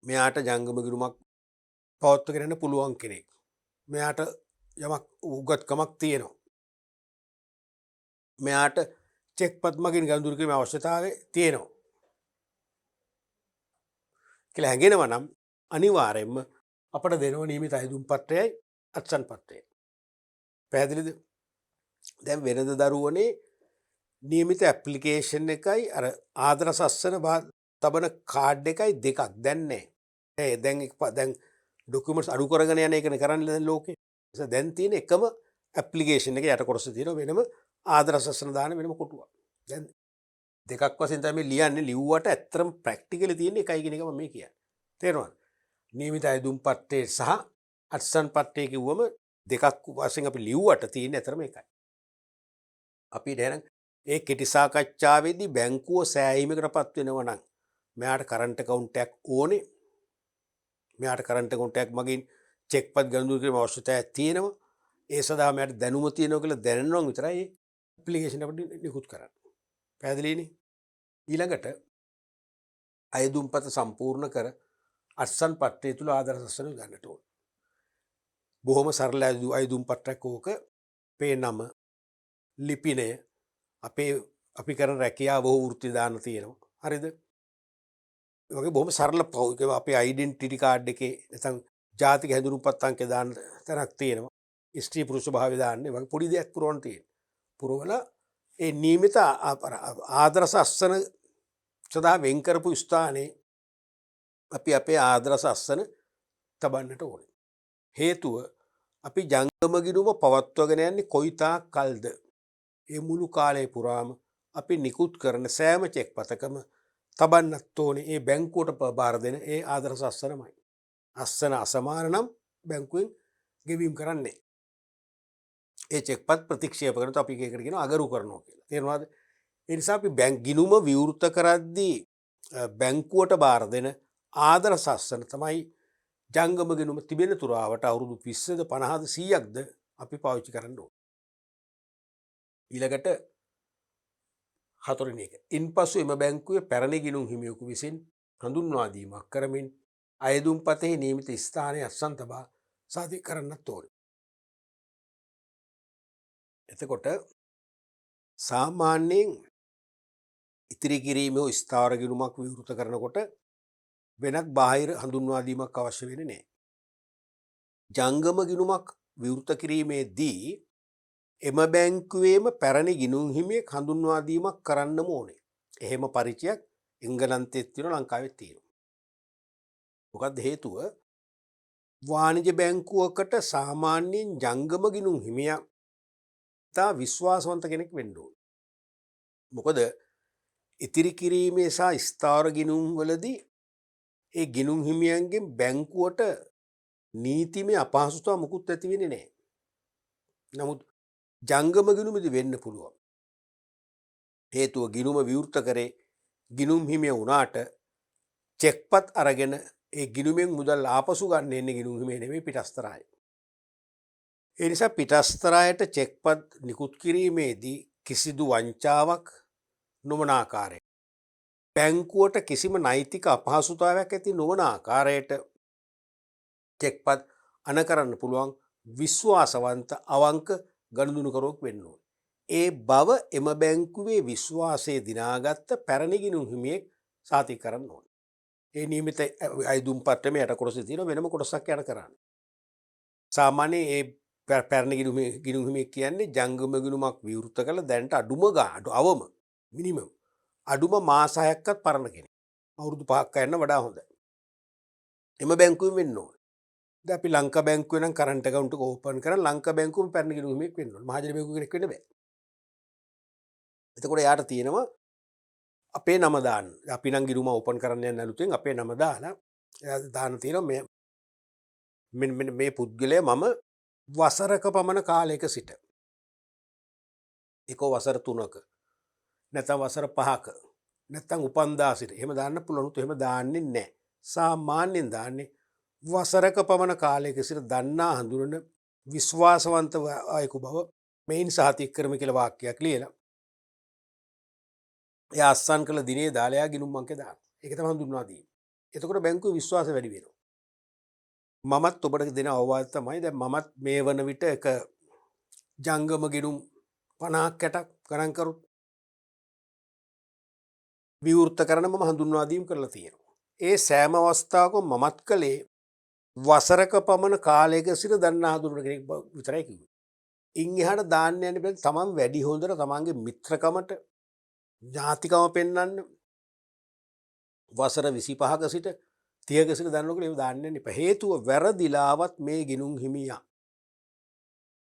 මෙයාට ජංගම ගිණුමක් පවත්වාගෙන යන්න පුළුවන් කෙනෙක්. මෙයාට යමක් උගත්කමක් තියෙනවා. මෙයාට චෙක්පත් මගින් ගනුදෙනු කිරීමේ අවශ්‍යතාවය තියෙනවා. කියලා හැඟෙනවා නම් අනිවාර්යයෙන්ම අපට දෙනව නියමිත අයදුම් පත්‍රයයි අත්සන් පත්‍රයයි. පැහැදිලිද? දැන් වෙනද දරුවනේ නියමිත ඇප්ලිකේෂන් එකයි අර ආදර සස්සන තබන කාඩ් එකයි දෙකක් දැන් නැහැ. දැන් ඩොකියුමන්ට්ස් අඩු කරගෙන යන එකනේ කරන්නේ දැන් ලෝකේ. ඒ දැන් තියෙන එකම ඇප්ලිකේෂන් එක යට කොටස තියෙනවා වෙනම ආදර සස්සන දාන වෙනම කොටුවක්. දැන් දෙකක් වශයෙන් තමයි ලියන්නේ. ලිව්වට ඇත්තටම ප්‍රැක්ටිකලි තියෙන්නේ එකයි කියන එක මම මේ කියන්නේ. තේරෙනවද? නියමිත අයදුම් පත්‍රය සහ අත්සන් පත්‍රය කිව්වම දෙකක් වශයෙන් අපි ලිව්වට තියෙන්නේ ඇත්තටම එකයි. අපි දැන් ඒ කෙටි සාකච්ඡාවේදී බැංකුව සෑහීමකටපත් වෙනවා නම් මෙයාට කරන්ට් account එකක් ඕනේ. මෙයාට කරන්ට් account එකක් මගින් චෙක්පත් ගනුදෙනු කිරීමේ අවශ්‍යතාවයක් තියෙනවා. ඒ සඳහා මෙයාට දැනුම තියෙනවා කියලා දැනනවා විතරයි ඇප්ලිකේෂන් අපිට නිකුත් කරන්න. පැහැදිලිනේ? ඊළඟට අයදුම්පත සම්පූර්ණ කර අත්සන් පත්‍රය තුල ආදර සස්සන ගන්නට ඕන. බොහොම සරල අයදුම් පත්‍රයක් ඕක. අපේ නම, ලිපිනය, අපි කරන රැකියාව බොහෝ වෘත්ති දාන්න තියෙනවා. හරිද? ඒ වගේ බොහොම සරල අපේ ඩෙන්ටිටි කාඩ් එකේ නැත්නම් ජාතික හැඳුනුම්පත් අංකය දාන්න තැනක් තියෙනවා. ස්ත්‍රී පුරුෂ භාවය දාන්න. ඒ වගේ පොඩි දෙයක් පුරවන්න තියෙනවා. පුරවලා ඒ නියමිත ආදර සස්සන සදා වෙන් කරපු ස්ථානයේ අපි අපේ ආදර සස්සන තබන්නට ඕනේ. හේතුව අපි ජංගම ගිණුම පවත්වගෙන යන්නේ කොයිතාක් කල්ද. ඒ මුළු කාලය පුරාම අපි නිකුත් කරන සෑම චෙක් පතකම තබන්නත් ඕනේ ඒ බැංකුවට බාර දෙන ඒ ආදර්ශ අස්සනමයි. අස්සන අසමාන නම් බැංකුවෙන් ගෙවීම් කරන්නේ. ඒ චෙක්පත් ප්‍රතික්ෂේප කරනකොට අපි ඒකට කියනවා අගරු කරනවා කියලා. තේරුණාද? ඒ නිසා අපි ගිණුම විවෘත කරද්දී බැංකුවට බාර දෙන ආදර්ශ අස්සන තමයි ජංගම ගිණුම තිබෙන තුරාවට අවුරුදු 20ද 50ද 100ක්ද අපි පාවිච්චි කරන්න ඕනේ. ඊළඟට හතරවෙනි එක. ඉන්පසු එම බැංකුවේ පැරණි ගිණුම් හිමියෙකු විසින් හඳුන්වා දීමක් කරමින් අයදුම්පතෙහි නියමිත ස්ථානයේ අත්සන් තබා සාධි කරන්නත් ඕනේ. එතකොට සාමාන්‍යයෙන් ඉතිරි කිරීමේ ස්ථාවර ගිණුමක් විවෘත කරනකොට වෙනත් බාහිර හඳුන්වා දීමක් අවශ්‍ය වෙන්නේ නැහැ. ජංගම ගිණුමක් විවෘත කිරීමේදී එම බැංකුවේම පැරණි ගිණුම් හිමියෙක් හඳුන්වා දීමක් කරන්නම ඕනේ. එහෙම පරිචයක් එංගලන්තෙත් තියෙනවා ලංකාවෙත් තියෙනවා. මොකක්ද හේතුව? වාණිජ බැංකුවකට සාමාන්‍යයෙන් ජංගම ගිණුම් හිමියා තා විශ්වාසවන්ත කෙනෙක් වෙන්න ඕනේ. මොකද ඉතිරි කිරීමේ සහ ස්ථාවර ගිණුම් වලදී ඒ ගිණුම් හිමියන්ගෙන් බැංකුවට නීතිමය අපහසුතාව මුකුත් ඇති වෙන්නේ නැහැ. නමුත් ජංගම ගිණුමේදී වෙන්න පුළුවන්. හේතුව ගිණුම විවෘත කරේ ගිණුම් හිමිය වුණාට චෙක්පත් අරගෙන ඒ ගිණුමෙන් මුදල් ආපසු ගන්න එන්නේ ගිණුම් හිමිය නෙමෙයි පිටස්තර අය. ඒ නිසා පිටස්තර අයට චෙක්පත් නිකුත් කිරීමේදී කිසිදු වංචාවක් නොවන ආකාරයට බැංකුවට කිසිම නෛතික අපහසුතාවයක් ඇති නොවන ආකාරයට චෙක්පත් අන කරන්න පුළුවන් විශ්වාසවන්ත අවංක ගනුදෙනුකරුවෙක් වෙන්න ඕනේ. ඒ බව එම බැංකුවේ විශ්වාසයේ දිනාගත්ත පැරණි ගිණුම් හිමියෙක් සාතික කරන්න ඕනේ. ඒ නියමිත අයදුම් පත්‍රයේ යට කොටසේ තියෙන වෙනම කොටසක් යට කරන්න. සාමාන්‍යයෙන් ඒ පැරණි ගිණුම් හිමියෙක් කියන්නේ ජංගම ගිණුමක් විවෘත කළ දැනට අඩුම අවම මිනිමම් අඩුම මාස 6ක්වත් පරණ කෙනෙක්. අවුරුදු 5ක් යන්න වඩා හොඳයි. එම බැංකුවෙන් වෙන්න ඕනේ. දැන් අපි ලංකා බැංකුවේ නම් කරන්ට් account එක ඕපන් කරලා ලංකා බැංකුවෙම පැරණි ගිණුම් හිමියෙක් වෙන්න ඕනේ. මහජන බැංකුව කෙනෙක් වෙන්න බෑ. එතකොට යාට තියෙනවා අපේ නම දාන්න. අපි නම් ගිණුම ඕපන් කරන්න යන අලුතෙන් අපේ නම දාලා එයා දාන්න තියෙනවා මේ පුද්ගලයා මම වසරක පමණ කාලයක සිට එක වසර 3ක නැත්නම් වසර 5ක නැත්නම් උපන්දා සිට එහෙම දාන්න පුළුවන්. උත් එහෙම දාන්නේ නැහැ. සාමාන්‍යයෙන් දාන්නේ වසරක පමණ කාලයක සිට දන්නා හඳුනන විශ්වාසවන්ත අයෙකු බව මෙයින් සහතික කරමි කියලා වාක්‍යයක් ලියලා එයා අස්සන් කළ දිනේ දාලා එයා ගිණුම් අංකේ දානවා. ඒක තමයි හඳුන්වා දීම. එතකොට බැංකුවේ විශ්වාසය වැඩි වෙනවා. මමත් ඔබට දෙන අවවාද තමයි දැන් මමත් මේ වන විට එක ජංගම ගිණුම් 50ක් 60ක් ගණන් කරුත් විවෘත කරන මම හඳුන්වා දීම් කරලා තියෙනවා. ඒ සෑම අවස්ථාවකම මමත් කළේ වසරක පමණ කාලයක සිට දන්නා හඳුනන කෙනෙක් විතරයි කිව්වේ. ඉන් එහාට දාන්න යන්න බෑ. තමන් වැඩි හොඳට තමන්ගේ මිත්‍රකමට ඥාතිකම පෙන්වන්න වසර 25ක සිට 30ක සිට දන්නකොට ඒව දාන්න යන්න එපා. හේතුව වැරදිලාවත් මේ ගිණුම් හිමියා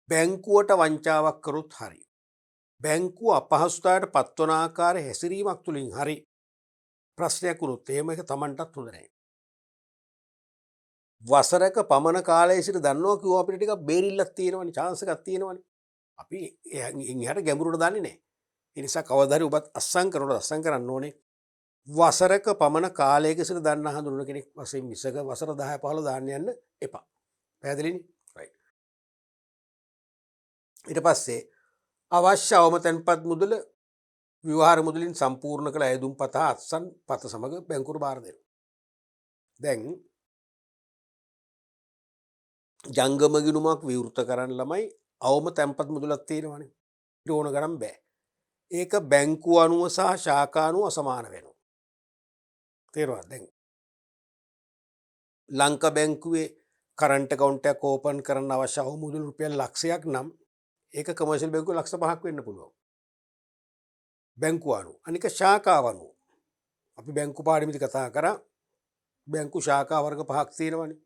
බැංකුවට වංචාවක් කරොත් හරි බැංකුව අපහසුතාවයට පත්වන ආකාර හැසිරීමක් තුළින් හරි ප්‍රශ්නයක් වුණොත් එහෙම එක තමන්ටත් හොඳ නැහැ. වසරක පමණ කාලයේ සිට දන්නවා කිව්ව අපිට ටිකක් බේරිල්ලක් තියෙනවනේ chance එකක් තියෙනවනේ. අපි එහාට ගැඹුරට දන්නේ නැහැ. ඒ නිසා කවදා හරි ඔබත් අස්සම් කරන්න ඕනේ. වසරක පමණ කාලයක සිට දන්නා හඳුනන කෙනෙක් වශයෙන් මිසක වසර 10 15 දාන්න යන්න එපා. පැහැදිලිනේ? right. ඊට පස්සේ අවශ්‍ය අවම තැන්පත් මුදල විවහාර මුදලින් සම්පූර්ණ කළ අයදුම් පත අත්සන් පත සමග බැංකුවට බාර දෙනවා. දැන් ජංගම ගිණුමක් විවෘත කරන්න ළමයි අවම තැන්පත් මුදලක් තියෙනවනේ. ඊට ඕන ගණන් බෑ. ඒක බැංකුව අනුව සහ ශාඛා අනුව අසමාන වෙනවා. තේරුණාද? දැන් ලංකා බැංකුවේ කරන්ට් account එකක් ඕපන් කරන්න අවශ්‍ය අවම මුදල් රුපියල් ලක්ෂයක් නම් ඒක කමර්ෂල් බැංකුවේ ලක්ෂ 5ක් වෙන්න පුළුවන්. බැංකුව අනුව. අනික ශාඛාව අනුව. අපි බැංකු පාඩමේදී කතා කරා බැංකු ශාඛා වර්ග 5ක් තියෙනවනේ.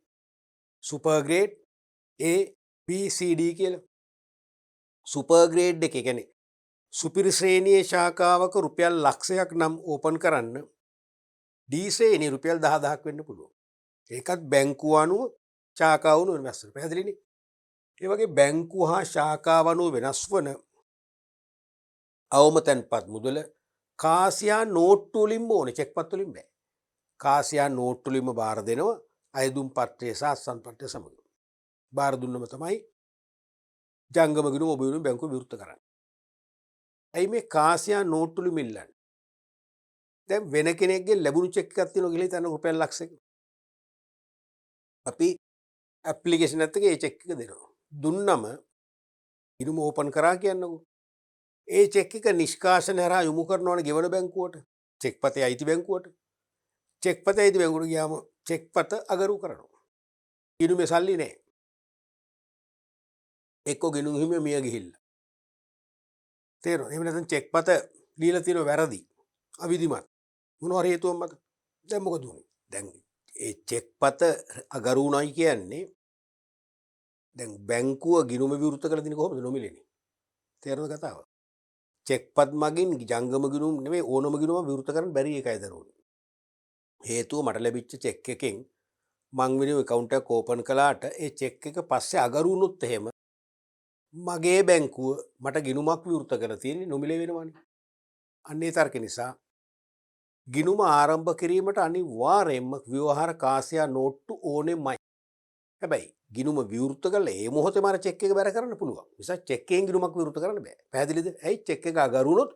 සුපර් ග්‍රේඩ්, ABCD කියලා. සුපර් ග්‍රේඩ් එකේ කියන්නේ සුපිරි ශ්‍රේණියේ ශාඛාවක රුපියල් ලක්ෂයක් නම් ඕපන් කරන්න D ශ්‍රේණිය රුපියල් 10000ක් වෙන්න පුළුවන්. ඒකත් බැංකුව අනුව ශාඛාව අනුව වෙනස් වෙනවා. පැහැදිලිනේ? ඒ වගේ බැංකුව හා ශාඛාව අනුව වෙනස් වන අවම තැන්පත් මුදල කාසියා නෝට්ටු වලින්ම ඕනේ, චෙක්පත් වලින් බෑ. කාසියා නෝට්ටු වලින්ම බාර දෙනවා අයදුම් පත්‍රය සහ අත්සන් පත්‍රය සමග. බාර දුන්නම තමයි ජංගම ගිණුම ඔබ වෙනුවෙන් බැංකුව විවෘත කරන්නේ. ඇයි මේ කාසියා නෝට්ටු වලින් ඉල්ලන්නේ? දැන් වෙන කෙනෙක්ගේ ලැබුණු චෙක් එකක් තියෙනවා කියලා හිතන්න රුපියල් ලක්ෂයක. අපි ඇප්ලිකේෂන් එකත් එක්ක ඒ චෙක් එක දෙනවා. දුන්නම ගිණුම ඕපන් කරා කියන්නකෝ. ඒ චෙක් එක නිෂ්කාශන හරහා යොමු කරනවනේ ගෙවන බැංකුවට. චෙක්පතේ අයිති බැංකුවට. චෙක්පතේ අයිති බැංකුවට ගියාම චෙක්පත අගරු කරනවා. ගිණුමේ සල්ලි නැහැ. එක්ක ගිණුම් හිමියා මිය ගිහිල්ලා. තේරෙනවද? එහෙම නැත්නම් චෙක්පත දීලා තියෙන වැරදි. අවිධිමත්. මොනවා හරි හේතුවක් මත. දැන් මොකද උනේ? දැන් ඒ චෙක්පත අගරු උනායි කියන්නේ දැන් බැංකුව ගිණුම විවෘත කරලා දින කොහොමද නොමිලේනේ. තේරෙනවද කතාව? චෙක්පත් මගින් ජංගම ගිණුම් නෙමෙයි ඕනම ගිණුම විවෘත කරන්න බැරි එකයි දරුවනේ. හේතුව මට ලැබිච්ච චෙක් එකෙන් මං වෙනුවෙන් account එකක් ඕපන් කළාට ඒ චෙක් එක පස්සේ අගරු වුණොත් එහෙම මගේ බැංකුව මට ගිණුමක් විවෘත කරලා තියෙන්නේ නොමිලේ වෙනවනේ. අන්න ඒ තර්ක නිසා ගිණුම ආරම්භ කිරීමට අනිවාර්යයෙන්ම ව්‍යවහාර කාසියා නෝට්ටු ඕනෙමයි. හැබැයි ගිණුම විවෘත කළා ඒ මොහොතේ මාර චෙක් එක බැර කරන්න පුළුවන්. නිසා චෙක් එකෙන් ගිණුමක් විවෘත කරන්න බෑ. පැහැදිලිද? ඇයි චෙක් එක අගරු වුණොත්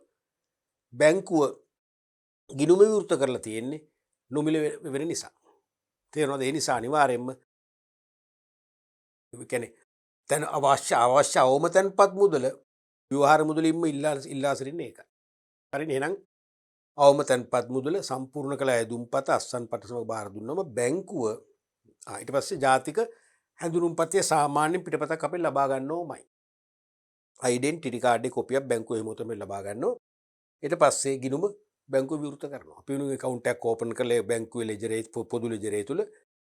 බැංකුව ගිණුම විවෘත කරලා තියෙන්නේ නොමිලේ වෙන නිසා. තේරෙනවද? ඒ නිසා අනිවාර්යයෙන්ම ඒ කියන්නේ දැන් අවශ්‍ය අවම තැන්පත් මුදල ව්‍යවහාර මුදලින්ම ඉල්ලා සිටින්නේ ඒකයි. හරිනේ? එහෙනම් අවම තැන්පත් මුදල සම්පූර්ණ කළ ඇදුම්පත අත්සන් පත සමග බාර දුන්නම බැංකුව ඊට පස්සේ ජාතික හැඳුනුම්පතේ සාමාන්‍ය පිටපතක් අපේ ලබා ගන්න ඕමයි. ඩෙන්ටිටි කාඩ් එකේ කොපියක් බැංකුව එහෙම තමයි ලබා ගන්නවා. ඊට පස්සේ ගිණුම බැංකුව විවෘත කරනවා. අපි වෙනුවෙන් account එකක් ඕපන් කරලා බැංකුවේ ලෙජරේ පොදු ලෙජරේ තුල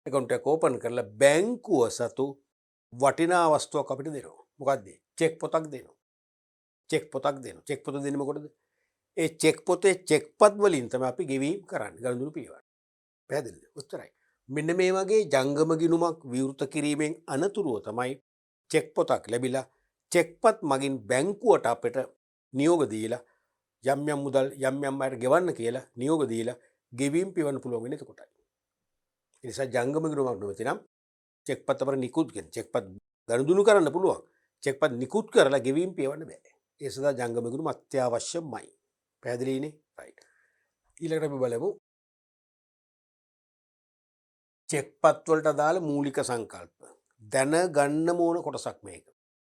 account එකක් ඕපන් කරලා බැංකුව සතු වටිනා වස්තුවක් අපිට දෙනවා. මොකක්ද? චෙක් පොතක් දෙනවා. චෙක් පොතක් දෙනවා. චෙක් පොත දෙන්නේ මොකටද? ඒ චෙක් පොතේ චෙක්පත් වලින් තමයි අපි ගෙවීම් කරන්නේ. ගනුදෙනු පියවර. පැහැදිලිද? උත්තරයි. මෙන්න මේ වගේ ජංගම ගිණුමක් විවෘත කිරීමෙන් අනතුරුව තමයි චෙක් පොතක් ලැබිලා චෙක්පත් මගින් බැංකුවට අපිට නියෝග දීලා යම් මුදල් යම් අයට ගෙවන්න කියලා නියෝග දීලා ගෙවීම් පියවන්න පුළුවන් වෙන්නේ එතකොටයි. ඒ නිසා ජංගම ගිණුමක් නොමැති නම් චෙක්පත් අපර නිකුත් කියන චෙක්පත් ගනුදෙනු කරන්න පුළුවන්. චෙක්පත් නිකුත් කරලා ගෙවීම් පියවන්න බෑ. ඒ සඳහා ජංගම ගිණුම අත්‍යවශ්‍යමයි. පැහැදිලිනේ? රයිට්. ඊළඟට අපි බලමු චෙක්පත් වලට අදාළ මූලික සංකල්ප. දැනගන්න ඕන කොටසක් මේක.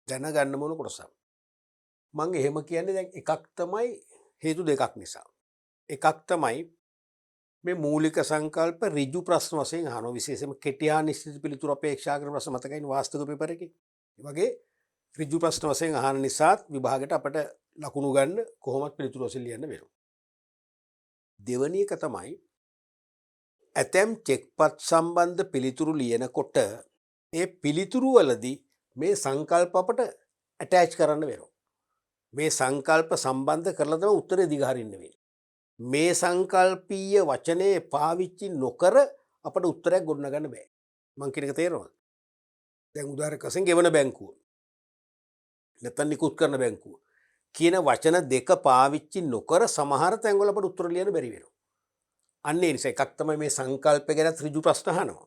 දැනගන්න ඕන කොටසක්. මම එහෙම කියන්නේ දැන් එකක් තමයි හේතු දෙකක් නිසා. එකක් තමයි මේ මූලික සංකල්ප ඍජු ප්‍රශ්න වශයෙන් අහනවා. විශේෂයෙන්ම කෙටි හා නිශ්චිත පිළිතුරු අපේක්ෂා කරන ප්‍රශ්න මතකයිනේ වාස්තවික පේපර් එකේ. ඒ වගේ ඍජු ප්‍රශ්න වශයෙන් අහන නිසාත් විභාගයට අපිට ලකුණු ගන්න කොහොමත් පිළිතුරු වශයෙන් ලියන්න වෙනවා. දෙවැනි එක තමයි ඇතැම් චෙක්පත් සම්බන්ධ පිළිතුරු ලියනකොට ඒ පිළිතුරු වලදී මේ සංකල්ප අපට ඇටච් කරන්න වෙනවා. මේ සංකල්ප සම්බන්ධ කරලා තමයි උත්තරේ දිගහරින්න වෙන්නේ. මේ සංකල්පීය වචනේ පාවිච්චි නොකර අපට උත්තරයක් ගොඩනගන්න බෑ. මං කියන එක තේරෙනවද? දැන් උදාහරණයක් වශයෙන් ගෙවන බැංකුව නැත්නම් නිකුත් කරන බැංකුව කියන වචන දෙක පාවිච්චි නොකර සමහර තැන්වල අපට උත්තර ලියන්න බැරි වෙනවා. අන්න ඒ නිසා එකක් තමයි මේ සංකල්ප ගැන ඍජු ප්‍රශ්න අහනවා.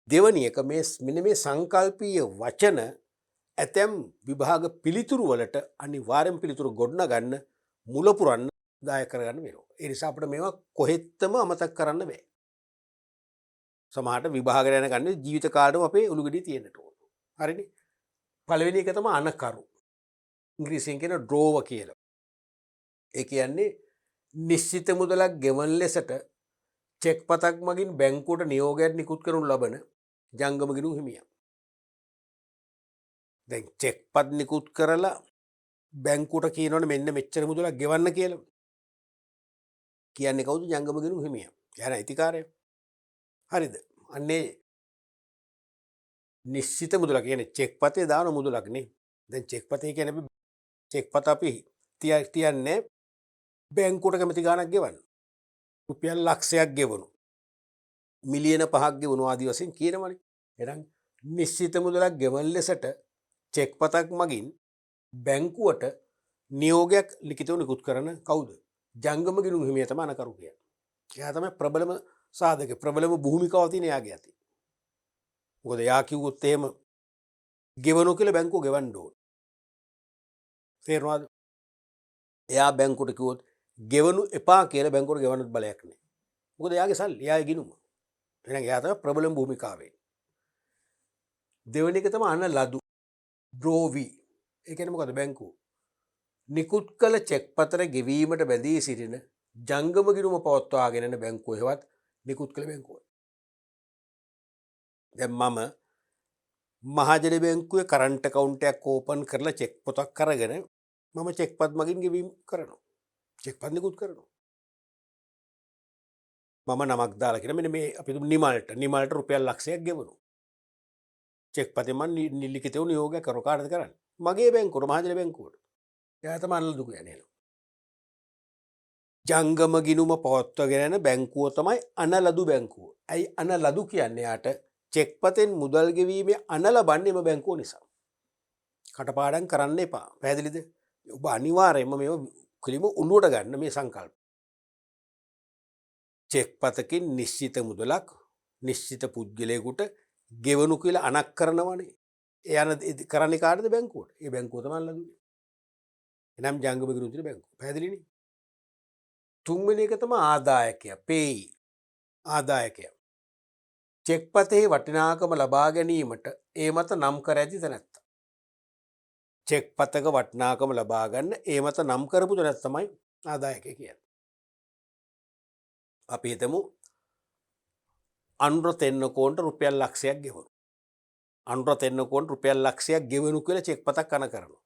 දෙවැනි එක මෙන්න මේ සංකල්පීය වචන ඇතැම් විභාග පිළිතුරු වලට අනිවාර්යෙන් පිළිතුරු ගොඩනගන්න මුල පුරන්න දායක කරගන්න වෙනවා. ඒ නිසා අපිට මේවා කොහෙත්ම අමතක කරන්න බෑ. සමහරට විභාගයට යන ගන්නේ ජීවිත කාලෙම අපේ ඔලුගෙඩිය තියෙන්නට ඕන. හරිනේ? පළවෙනි එක තමයි අනකරු. ඉංග්‍රීසියෙන් කියන ඩ්‍රෝව කියලා. ඒ කියන්නේ නිශ්චිත මුදලක් ගෙවන ලෙසට චෙක් පතක් මගින් බැංකුවට නියෝගයක් නිකුත් කරනු ලබන ජංගම ගිණුම් හිමියා. දැන් චෙක්පත් නිකුත් කරලා බැංකුවට කියනවනේ මෙන්න මෙච්චර මුදලක් ගෙවන්න කියලා. කියන්නේ කවුද? ජංගම ගිණුම් හිමියා. එයාට අයිතිකාරය. හරිද? අන්නේ නිශ්චිත මුදලක් කියන්නේ චෙක් පතේ දාන මුදලක් නේ. දැන් චෙක් පතේ කියන්නේ අපි චෙක් පත අපි තියන්නේ බැංකුවට කැමති ගාණක් ගෙවන්න. රුපියල් ලක්ෂයක් ගෙවනු. මිලියන 5ක් ගෙවනු ආදී වශයෙන් කියනවනේ. එහෙනම් නිශ්චිත මුදලක් ගෙවන ලෙසට චෙක් පතක් මගින් බැංකුවට නියෝගයක් ලිඛිතව නිකුත් කරන කවුද? ජංගම ගිණුම් හිමියා තමයි අනකරු කියන්නේ. එයා තමයි ප්‍රබලම සාධක ප්‍රබලම භූමිකාව තියෙන එයාගේ අතේ. මොකද එයා කිව්වොත් එහෙම ගෙවනු කියලා බැංකුව ගෙවන්න ඕන. තේරුණාද? එයා බැංකුවට කිව්වොත් ගෙවනු එපා කියලා බැංකුවට ගෙවන්නත් බලයක් නැහැ. මොකද එයාගේ සල්ලි එයාගේ ගිණුම. එහෙනම් එයා තමයි ප්‍රබලම භූමිකාවේ. දෙවෙනි එක තමයි අන ලදු බ්‍රෝවි. ඒ කියන්නේ මොකද බැංකුව? නිකුත් කළ චෙක් පතර ගෙවීමට බැඳී සිටින ජංගම ගිණුම පවත්වාගෙන යන බැංකුව හෙවත් නිකුත් කළ බැංකුව. දැන් මම මහජන බැංකුවේ කරන්ට් account එකක් ඕපන් කරලා චෙක් පොතක් අරගෙන මම චෙක් පත් මගින් ගෙවීම කරනවා. චෙක් පත් නිකුත් කරනවා. මම නමක් දාලා කියන මෙන්න මේ අපි නිමල්ට රුපියල් ලක්ෂයක් ගෙවනවා. චෙක් පතේ මම ලිඛිතව නියෝගයක් කරනවා. කාටද කරන්නේ? මගේ බැංකුවට මහජන බැංකුවට. එයා තමයි අනලදු කියන්නේ. ජංගම ගිණුම පවත්වාගෙන යන බැංකුව තමයි අනලදු බැංකුව. ඇයි අනලදු කියන්නේ? යාට චෙක් පතෙන් මුදල් ගෙවීමේ අන ලබන්නේ එම බැංකුව නිසා. කටපාඩම් කරන්න එපා. පැහැදිලිද? ඔබ අනිවාර්යයෙන්ම මේව කිලිම උළුවට ගන්න මේ සංකල්ප. චෙක් පතකින් නිශ්චිත මුදලක් නිශ්චිත පුද්ගලයෙකුට ගෙවනු කියලා අනක් කරනවනේ. ඒ අන කරන්නේ කාටද? බැංකුවට. ඒ බැංකුව තමයි අනලදු. එනම් ජංගම ගිණුම් තියෙන බැංකුව. පැහැදිලිනේ? තුන්වෙනි එක තමයි ආදායකයා. පේයි. ආදායකයා. චෙක් පතෙහි වටිනාකම ලබා ගැනීමට ඒ මත නම් කර ඇති තැනැත්තා. චෙක් පතක වටිනාකම ලබා ගන්න ඒ මත නම් කරපු තැනැත්තා තමයි ආදායකයා කියන්නේ. අපි හිතමු අනුර තෙන්නකෝන්ට රුපියල් ලක්ෂයක් ගෙවනු. අනුර තෙන්නකෝන්ට රුපියල් ලක්ෂයක් ගෙවනු කියලා චෙක් පතක් අන කරනවා.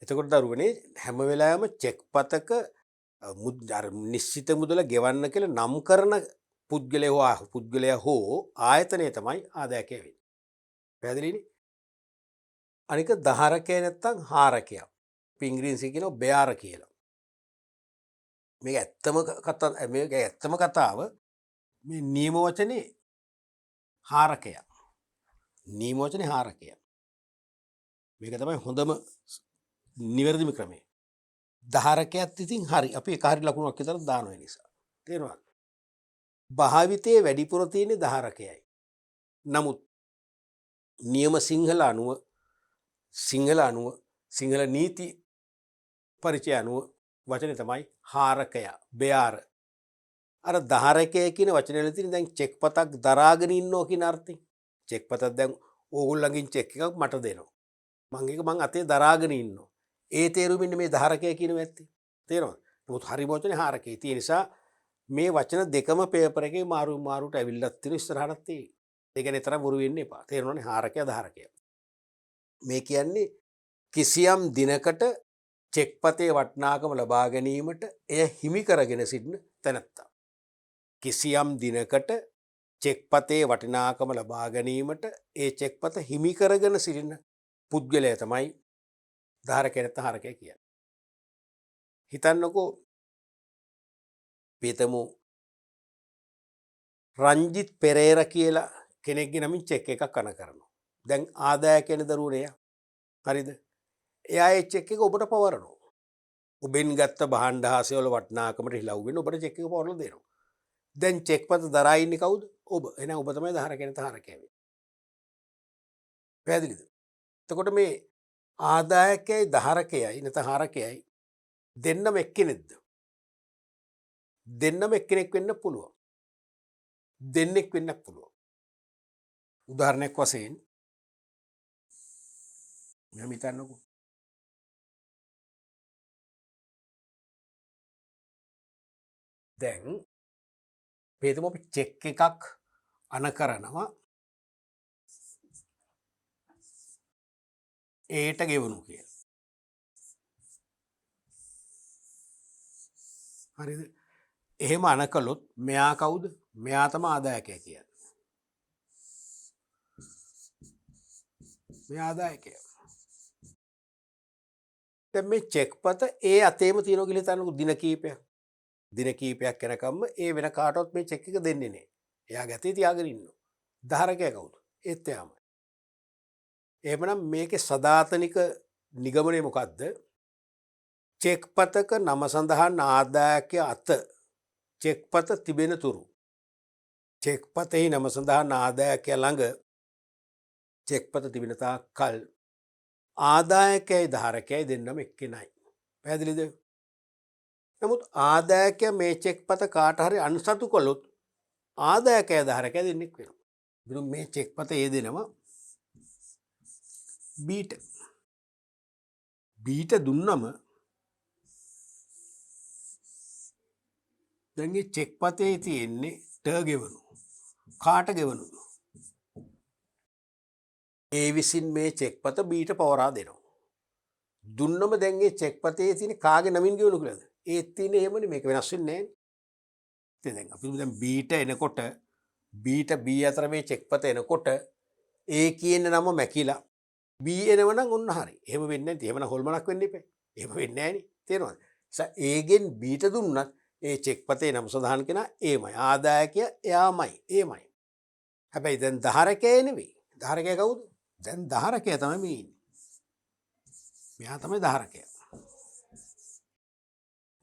එතකොට දරුවනේ හැම වෙලාවෙම චෙක් පතක නිශ්චිත මුදල ගෙවන්න කියලා නම් කරන පුද්ගලයා හෝ ආයතනය තමයි ආදායකයා වෙන්නේ. පැහැදිලිනේ? අනික දහරකය නැත්තම් හාරකයා. අපි ඉංග්‍රීසියෙන් කියනවා බෙයාර කියලා. මේක ඇත්තම කතාව මේ නියම වචනේ හාරකයා. නියම වචනේ හාරකයා. මේක තමයි හොඳම නිවැරදිම ක්‍රමය. දහරකයත් ඉතින් හරි. අපි එක හරි ලකුණක් විතර දානවා නිසා. තේරුණාද? භාවිතයේ වැඩිපුර තියෙන දහරකයයි. නමුත් නියම සිංහල නීති පරිචය අනුව වචනේ තමයි හාරකයා, බෙයාර. අර දහරකය කියන වචනේ වල තියෙන දැන් චෙක් පතක් දරාගෙන ඉන්නවා කියන අර්ථයෙන්. චෙක් පතක් දැන් ඕගොල්ලන්ගෙන් චෙක් එකක් මට දෙනවා. මං අතේ දරාගෙන ඉන්නවා. ඒ තේරුමින් මේ දහරකය කියනවා ඇත්තේ. තේරෙනවද? නමුත් හරි වචනේ හාරකේ. ඒ නිසා මේ වචන දෙකම පේපර් එකේ මාරුට ඇවිල්ලත් තියෙන ඉස්සරහට තියෙන්නේ. ඒ කියන්නේ තරම් වරු වෙන්න එපා. තේරෙනවනේ? හාරකයා දහරකයා. මේ කියන්නේ කිසියම් දිනකට චෙක් පතේ වටිනාකම ලබා ගැනීමට එය හිමි කරගෙන සිටින තැනැත්තා. කිසියම් දිනකට චෙක් පතේ වටිනාකම ලබා ගැනීමට ඒ චෙක් පත හිමි කරගෙන සිටින පුද්ගලයා තමයි දහරකයා නැත්නම් හාරකයා කියන්නේ. හිතන්නකෝ පිටමු රංජිත් පෙරේර කියලා කෙනෙක්ගේ නමින් චෙක් එකක් අන කරනවා. දැන් ආදායකයන දරුවනේ එයා. හරිද? එයා ඒ චෙක් එක ඔබට පවරනවා. ඔබෙන් ගත්ත භාණ්ඩ හාසය වල වටිනාකමට හිලව් වෙන ඔබට චෙක් එක පවරලා දෙනවා. දැන් චෙක් පත දරා ඉන්නේ කවුද? ඔබ. එහෙනම් ඔබ තමයි දහරකයන තරකයා වෙන්නේ. පැහැදිලිද? එතකොට මේ ආදායකයයි දහරකයයි නැත්නම් හාරකයයි දෙන්නම එක්කෙනෙක්ද? දෙන්නම එක්කෙනෙක් වෙන්න පුළුවන්. දෙන්නෙක් වෙන්න පුළුවන්. උදාහරණයක් වශයෙන් මම හිතන්නකෝ දැන් පේතම අපි චෙක් එකක් අන කරනවා ඒට ගෙවනු කියලා. හරිද? එහෙම අන කළොත් මෙයා කවුද? මෙයා තමයි ආදායකයා කියන්නේ. මේ ආදායකය. දැන් මේ චෙක්පත ඒ අතේම තියෙනවා කියලා හිතන්නකෝ දින කීපයක්. දින කීපයක් යනකම්ම ඒ වෙන කාටවත් මේ චෙක් එක දෙන්නේ නැහැ. එයාගේ අතේ තියාගෙන ඉන්නවා. ධාරකයා කවුද? ඒත් එයාමයි. එහෙමනම් මේකේ සදාතනික නිගමනය මොකද්ද? චෙක්පතක නම සඳහන් ආදායකය අත චෙක්පත තිබෙන තුරු චෙක්පතෙහි නම සඳහන් ආදායකය ළඟ චෙක්පත තිබෙන තාක් කල් ආදායකයයි ධාරකයයි දෙන්නම එක්කෙනයි. පැහැදිලිද? නමුත් ආදායකයා මේ චෙක්පත කාට හරි අන්සතු කළොත් ආදායකය ධාරකයා දෙන්නෙක් වෙනවා. ඉතින් මේ චෙක්පත ඒ දෙනවා බීට. බීට දුන්නම දැන් මේ චෙක්පතේ තියෙන්නේ ට ගෙවනු. කාට ගෙවනුද? ඒ විසින් මේ චෙක්පත බීට පවරා දෙනවා. දුන්නම දැන් මේ චෙක්පතේ තියෙන කාගේ නමින් ගෙවනු කියලාද? ඒත් තියෙන්නේ එහෙමනේ, මේක වෙනස් වෙන්නේ නැහැ. ඉතින් දැන් අපි දැන් බීට එනකොට බීට බී අතර මේ චෙක්පත එනකොට ඒ කියන නම මැකිලා බී එනවනම් ඔන්න හරි. එහෙම වෙන්නේ නැති. එහෙමනම් හොල්මනක් වෙන්න එපා. එහෙම වෙන්නේ නැහනේ. තේරෙනවද? ඒගෙන් බීට දුන්නත් ඒ චෙක්පතේ නම සඳහන් කෙනා ඒමයි. ආදායකයා එයාමයි. ඒමයි. හැබැයි දැන් ධාරකයා නෙවෙයි. ධාරකයා කවුද? දැන් ධාරකයා තමයි මේ ඉන්නේ. මෙයා තමයි ධාරකයා.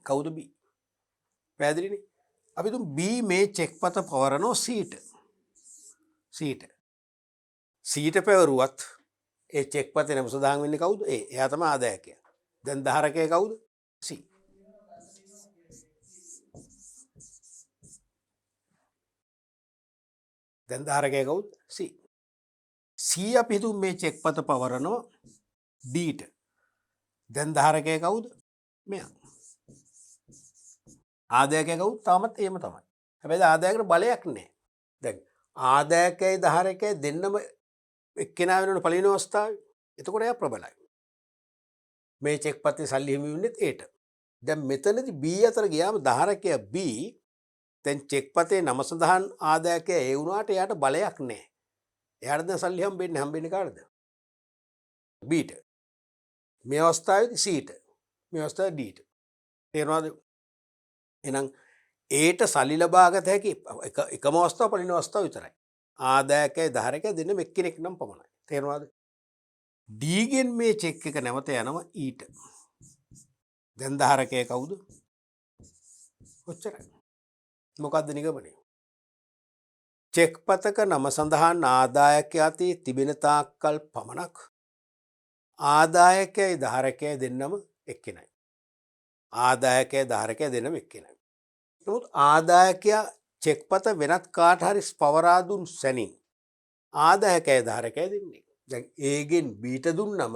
කවුද බී? පැහැදිලිනේ? අපි තුන් බී මේ චෙක්පත පවරනෝ සීට. සීට පැවරුවත් ඒ චෙක්පතේ නම සඳහන් වෙන්නේ කවුද? එයා තමයි ආදායකයා. දැන් ධාරකයා කවුද? සී. දැන් ධාරකයා කවුද? සී. සී අපි හිතමු මේ චෙක්පත පවරනෝ ඩීට. දැන් ධාරකයා කවුද? මෙයා. ආදායකයා කවුද? තාමත් එහෙම තමයි. හැබැයි ආදායකයට බලයක් නැහැ. දැන් ආදායකයයි ධාරකයයි දෙන්නම එක්කෙනා වෙනවනේ පළවෙනි අවස්ථාවේ. එතකොට එයා ප්‍රබලයි. මේ චෙක්පතේ සල්ලි හිමි වෙන්නේ ඒට. දැන් මෙතනදී B අතර ගියාම ධාරකයා B දැන් චෙක්පතේ නම සඳහන් ආදායකයා ඒ වුණාට එයාට බලයක් නැහැ. එයාට දැන් සල්ලි හම්බෙන්නේ කාටද? Bට. මේ අවස්ථාවේදී Cට. මේ අවස්ථාවේ Dට. තේරෙනවද? එහෙනම් ඒට සල්ලි ලබාගත හැකි එකම අවස්ථාව පළවෙනි අවස්ථාව විතරයි. ආදායකයයි ධාරකයයි දෙන්නම එක්කෙනෙක් නම් පමණයි. තේරෙනවද? D ගෙන් මේ චෙක් එක නැවත යනවා ඊට. දැන් ධාරකයා කවුද? ඔච්චරයි. මොකද්ද නිගමනය? චෙක්පතක නම සඳහන් ආදායකයා අතේ තිබෙන තාක්කල් පමණක් ආදායකයයි ධාරකයයි දෙන්නම එක්කෙනයි. ආදායකයයි ධාරකයයි දෙන්නම එක්කෙනයි. නමුත් ආදායකයා චෙක්පත වෙනත් කාට හරි පවරා දුන් සැනින් ආදායකයයි ධාරකයයි දෙන්නේ. දැන් ඒගෙන් බීට දුන්නම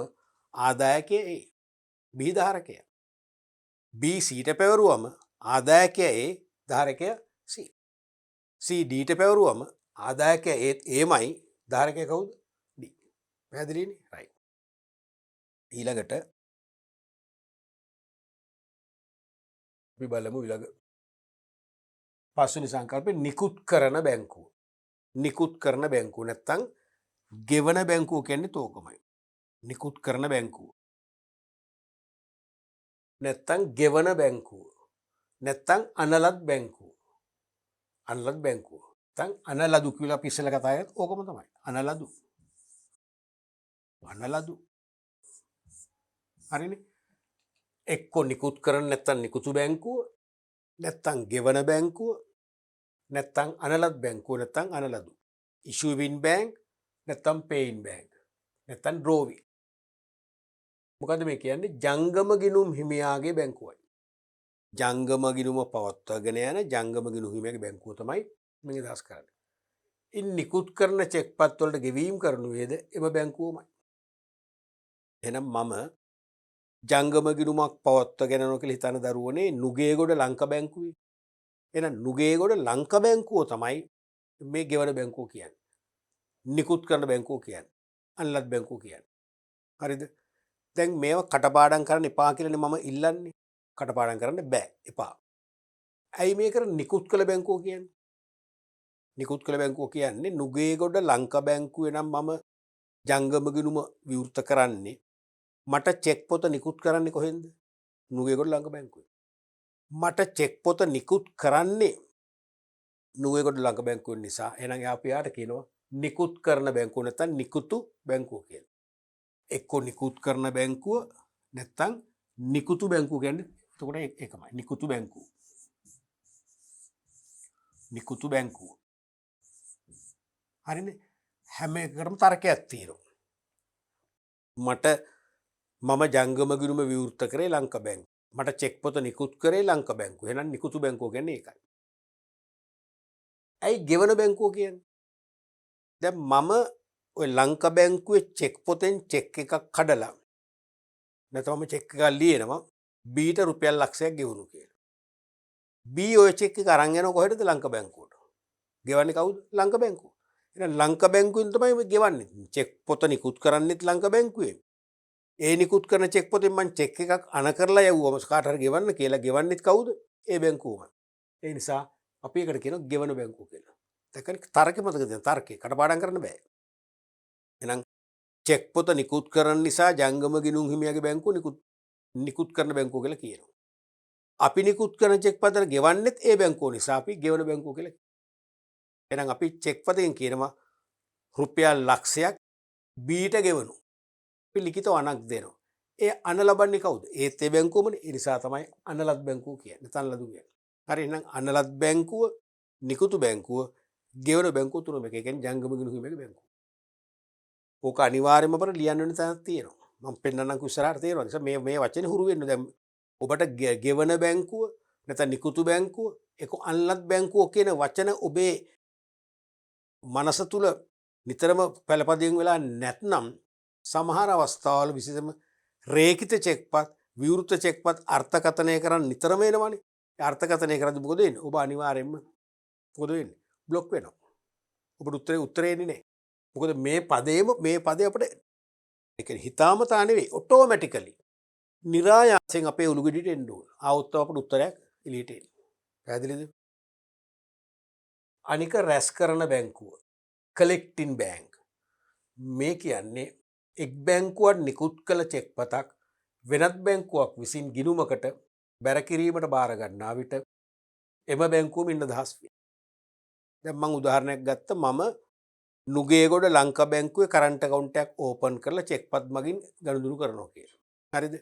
ආදායකයා ඒ. බී ධාරකයා. බී සීට පැවරුවම ආදායකයා ඒ ධාරකයා සී. සී ඩීට පැවරුවම ආදායකයා ඒත් ඒමයි ධාරකයා කවුද? ඩී. පැහැදිලිනේ? රයිට්. ඊළඟට අපි බලමු ඊළඟ පස්වෙනි සංකල්පේ නිකුත් කරන බැංකුව. නිකුත් කරන බැංකුව නැත්තම් ගෙවන බැංකුව කියන්නේ තෝකමයි. නිකුත් කරන බැංකුව. නැත්තම් ගෙවන බැංකුව. නැත්තම් අනලත් බැංකුව. අනලත් බැංකුව. නැත්තම් අනලදු කියලා අපි ඉස්සෙල්ලා කතා කරත් ඕකම තමයි. අනලදු. අනලදු. හරිනේ? එක්ක නිකුත් කරන නැත්තම් නිකුතු බැංකුව, නැත්තම් ගෙවන බැංකුව, නැත්තම් අනලත් බැංකුව, නැත්තම් අනලදු. ඉෂුවින් බැංක්, නැත්තම් පේයින් බැංක්, නැත්තම් ඩ්‍රෝවි. මොකද මේ කියන්නේ? ජංගම ගිණුම් හිමියාගේ බැංකුවයි. ජංගම ගිණුම පවත්වාගෙන යන ජංගම ගිණුම් හිමියාගේ බැංකුව තමයි මේක දහස් කරන්නේ. ඉන් නිකුත් කරන චෙක්පත් වලට ගෙවීම් කරනුවේද එම බැංකුවමයි. එහෙනම් මම ජංගම ගිණුමක් පවත්වාගෙන යනවා කියලා හිතන දරුවනේ නුගේගොඩ ලංකා බැංකුවේ. එහෙනම් නුගේගොඩ ලංකා බැංකුව තමයි මේ ගෙවන බැංකුව කියන්නේ. නිකුත් කරන බැංකුව කියන්නේ. අන්ලත් බැංකුව කියන්නේ. හරිද? දැන් මේවා කටපාඩම් කරන්න එපා කියලානේ මම ඉල්ලන්නේ. කටපාඩම් කරන්න බෑ. එපා. ඇයි මේක නිකුත් කළ බැංකුව කියන්නේ? නිකුත් කළ බැංකුව කියන්නේ නුගේගොඩ ලංකා බැංකුවේ නම් මම ජංගම ගිණුම විවෘත කරන්නේ මට චෙක් පොත නිකුත් කරන්නේ කොහෙන්ද? නුගේගොඩ ලංක බැංකුවේ. මට චෙක් පොත නිකුත් කරන්නේ නුගේගොඩ ලංක බැංකුව නිසා. එහෙනම් අපි යාට කියනවා නිකුත් කරන බැංකුව නැත්නම් නිකුතු බැංකුව කියලා. එක්ක නිකුත් කරන බැංකුව නැත්නම් නිකුතු බැංකුව කියන්නේ එතකොට ඒකමයි. නිකුතු බැංකුව. නිකුතු බැංකුව. හරිනේ. හැම එකකටම තර්කයක් තියෙනවා. මට මම ජංගම ගිණුම විවෘත කරේ ලංක බැංකුව. මට චෙක් පොත නිකුත් කරේ ලංක බැංකුව. එහෙනම් නිකුතු බැංකුව කියන්නේ ඒකයි. ඇයි ගෙවන බැංකුව කියන්නේ? දැන් මම ඔය ලංක බැංකුවේ චෙක් පොතෙන් චෙක් එකක් කඩලා නැත්නම් චෙක් එකක් ලියනවා බීට රුපියල් ලක්ෂයක් ගෙවනු කියලා. බී ඔය චෙක් එක අරන් යනවා කොහෙටද? ලංක බැංකුවට. ගෙවන්නේ කවුද? ලංක බැංකුව. එහෙනම් ලංක බැංකුවෙන් තමයි මේ ගෙවන්නේ. චෙක් පොත නිකුත් කරන්නේත් ලංක බැංකුවේ. ඒ නිකුත් කරන චෙක් පොතෙන් මම චෙක් එකක් අන කරලා යවුවම කාට හරි ගෙවන්න කියලා ගෙවන්නේත් කවුද? ඒ බැංකුවමයි. ඒ නිසා අපි ඒකට කියනවා ගෙවන බැංකුව කියලා. දැන් තර්කෙ මතකද? තර්කේ කටපාඩම් කරන්න බෑ. එහෙනම් චෙක් පොත නිකුත් කරන නිසා ජංගම ගිණුම් හිමියාගේ බැංකුව නිකුත් කරන බැංකුව කියලා කියනවා. අපි නිකුත් කරන චෙක් පතර ගෙවන්නෙත් ඒ බැංකුව නිසා අපි ගෙවන බැංකුව කියලා කියනවා. එහෙනම් අපි චෙක් පතෙන් කියනවා රුපියල් ලක්ෂයක් බීට ගෙවනු. අපි ලිඛිතව අනක් දෙනවා. ඒ අන ලබන්නේ කවුද? ඒත් ඒ බැංකුවමනේ. ඒ නිසා තමයි අනලත් බැංකුව කියන්නේ. තනලදු කියන්නේ. හරි එහෙනම් අනලත් බැංකුව, නිකුතු බැංකුව, ගෙවන බැංකුව තුනම එක. ඒ කියන්නේ ජංගම ගිණුම් හිමියාගේ බැංකුව. ඕක අනිවාර්යයෙන්ම අපට ලියන්න වෙන තැනක් තියෙනවා. මම පෙන්නන්නම් ඉස්සරහට තේරෙනවා. නිසා මේ වචනේ හුරු වෙන්න දැන් ඔබට ගෙවන බැංකුව නැත්නම් නිකුතු බැංකුව ඒක අන්ලත් බැංකුව කියන වචන ඔබේ මනස තුල නිතරම පළපදියෙන් වෙලා නැත්නම් සමහර අවස්ථාවල විශේෂයෙන්ම රේඛිත චෙක්පත් විවෘත චෙක්පත් අර්ථකථනය කරන්න නිතරම එනවනේ. ඒ අර්ථකථනය කරද්දී මොකද වෙන්නේ? ඔබ අනිවාර්යයෙන්ම මොකද වෙන්නේ? બ્લોක් වෙනවා. ඔබට උත්තරේ එන්නේ නැහැ. මොකද මේ පදේ අපිට ඒ කියන්නේ හිතාමතා නෙවෙයි ඔටෝමැටිකලි නිරායාසයෙන් අපේ උළුගෙඩියට එන්න ඕන. ආවොත් අපට උත්තරයක් එළියට එන්නේ. පැහැදිලිද? අනික රැස් කරන බැංකුව කලෙක්ටින් බැංක්. මේ කියන්නේ එක් බැංකුවක් නිකුත් කළ චෙක් පතක් වෙනත් බැංකුවක් විසින් ගිණුමකට බැර කිරීමට බාර ගන්නා විට එම බැංකුවම ඉන්න දහස් වේ. දැන් මම උදාහරණයක් ගත්ත මම නුගේගොඩ ලංකා බැංකුවේ කරන්ට් account එකක් ඕපන් කරලා චෙක් පත් මගින් ගනුදෙනු කරනවා කියලා. හරිද?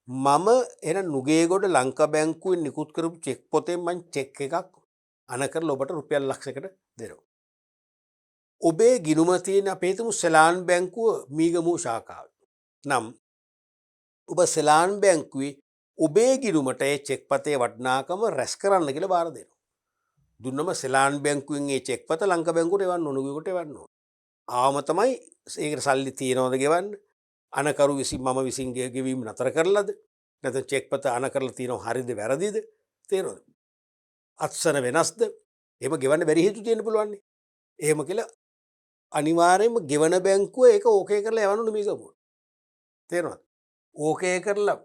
මම එහෙනම් නුගේගොඩ ලංකා බැංකුවෙන් නිකුත් කරපු චෙක් පොතෙන් මම චෙක් එකක් අන කරලා ඔබට රුපියල් ලක්ෂයකට දෙනවා. ඔබේ ගිණුම තියෙන අපේ තුමු සෙලාන් බැංකුව මීගමු ශාඛාව. නම් ඔබ සෙලාන් බැංකුවේ ඔබේ ගිණුමට ඒ චෙක් පතේ වටිනාකම රැස් කරන්න කියලා බාර දෙනවා. දුන්නම සෙලාන් බැංකුවෙන් ඒ චෙක් පත ලංකා බැංකුවට එවන්න ඕන නුගේගොඩට එවන්න ඕන. ආවම තමයි ඒකට සල්ලි තියනවද ගෙවන්න? අනකරු විසින් මම විසින් ගෙවීම නතර කරලාද? නැත්නම් චෙක් පත අන කරලා තියනව හරිද වැරදිද? තේරෙනවද? අත්සන වෙනස්ද? එහෙම ගෙවන්න බැරි හේතු තියෙන්න පුළුවන් නේ. එහෙම කියලා අනිවාර්යයෙන්ම ගෙවන බැංකුව ඒක ඕකේ කරලා යවන්න ඕනේ මේකම. තේරෙනවද? ඕකේ කරලා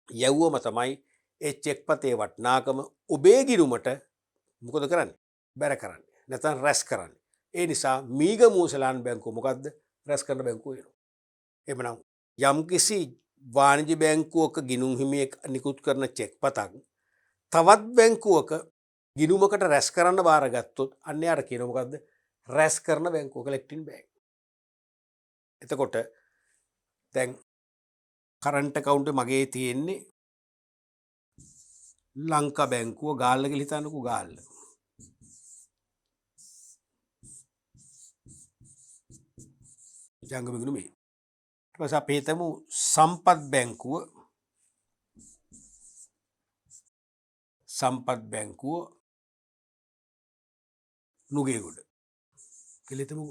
යවුවම තමයි ඒ චෙක් පතේ වටිනාකම ඔබේ ගිණුමට මොකද කරන්නේ? බැර කරන්නේ. නැත්නම් රැස් කරන්නේ. ඒ නිසා මීගමු සෙලාන් බැංකුව මොකද්ද? රැස් කරන බැංකුව වෙනවා. එhmenan යම්කිසි වාණිජ්‍ය බැංකුවක ගිණුම් හිමියෙක් නිකුත් කරන චෙක් පතක් තවත් බැංකුවක ගිණුමකට රැස් කරන්න බාරගත්තොත් අන්න යාට කියනවා මොකද්ද? රැස් කරන බැංකුව කලෙක්ටින් බැංක්. එතකොට දැන් කරන්ට් account මගේ තියෙන්නේ ලංකා බැංකුව ගාල්ල කියලා හිතන්නකෝ ගාල්ල. ජංගම ගිණුම මේ. ඊට පස්සේ අපි හිතමු සම්පත් බැංකුව නුගේගොඩ කියලා හිතමු.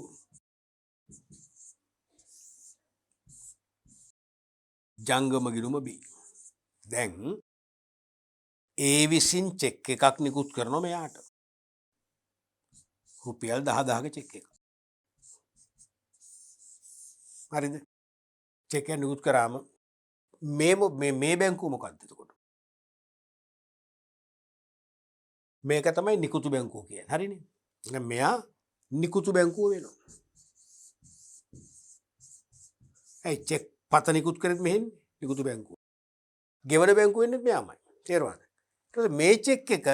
ජංගම ගිණුම B. දැන් ඒ විසින් චෙක් එකක් නිකුත් කරනවා මෙයාට. රුපියල් 10000ක චෙක් එකක්. හරිද? චෙක් එක නිකුත් කරාම මේ බැංකුව මොකක්ද එතකොට? මේක තමයි නිකුතු බැංකුව කියන්නේ. හරිනේ? එහෙනම් මෙයා නිකුතු බැංකුව වෙනවා. ඇයි චෙක් පත නිකුත් කරෙත් මෙහෙන් නිකුතු බැංකුව. ගෙවන බැංකුව වෙන්නේ මෙයාමයි. තේරුණාද? ඊට පස්සේ මේ චෙක් එක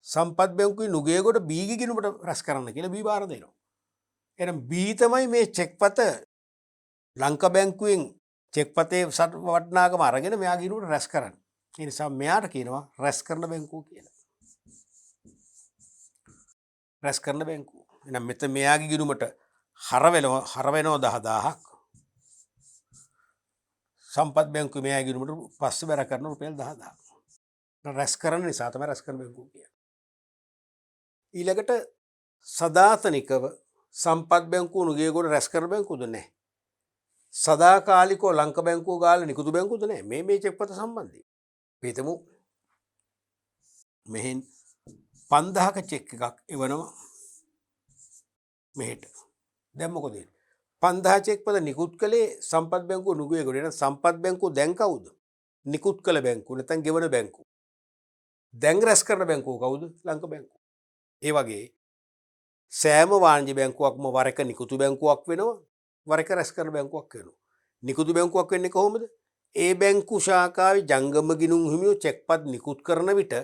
සම්පත් බැංකුවේ නුගේගොඩ බීගේ ගිණුමට රැස් කරන්න කියලා බී බාර දෙනවා. එහෙනම් බී තමයි මේ චෙක් පත ලංකා බැංකුවෙන් චෙක් පතේ වටිනාකම අරගෙන මෙයා ගිණුමට රැස් කරන්නේ. ඒ නිසා මෙයාට කියනවා රැස් කරන බැංකුව කියලා. රැස් කරන බැංකුව. එහෙනම් මෙතන මෙයාගේ ගිණුමට හර වෙනවා 10000ක්. සම්පත් බැංකුවේ මෙයාගේ ගිණුමට පස්සේ බැර කරන රුපියල් 10000ක්. රැස් කරන නිසා තමයි රැස් කරන බැංකුව කියන්නේ. ඊළඟට සදාතනිකව සම්පත් බැංකුව නුගේගොඩ රැස් කරන බැංකුවද නැහැ. සදාකාලිකව ලංකා බැංකුව ගාලා නිකුතු බැංකුවද නැහැ. මේ චෙක් පත සම්බන්ධයෙන්. අපි හිතමු මෙහෙන් 5000ක චෙක් එකක් එවනවා මෙහෙට. දැන් මොකද වෙන්නේ? 5000 චෙක් පත නිකුත් කළේ සම්පත් බැංකුව නුගේගොඩ. එහෙනම් සම්පත් බැංකුව දැන් කවුද? නිකුත් කළ බැංකුව නැත්නම් ගෙවන බැංකුව. දැන් රැස් කරන බැංකුව කවුද? ලංකා බැංකුව. ඒ වගේ සෑම වාණිජ බැංකුවක්ම වර එක නිකුතු බැංකුවක් වෙනවා, වර එක රැස් කරන බැංකුවක් වෙනවා. නිකුතු බැංකුවක් වෙන්නේ කොහොමද? ඒ බැංකු ශාඛාවේ ජංගම ගිණුම් හිමියෝ චෙක්පත් නිකුත් කරන විට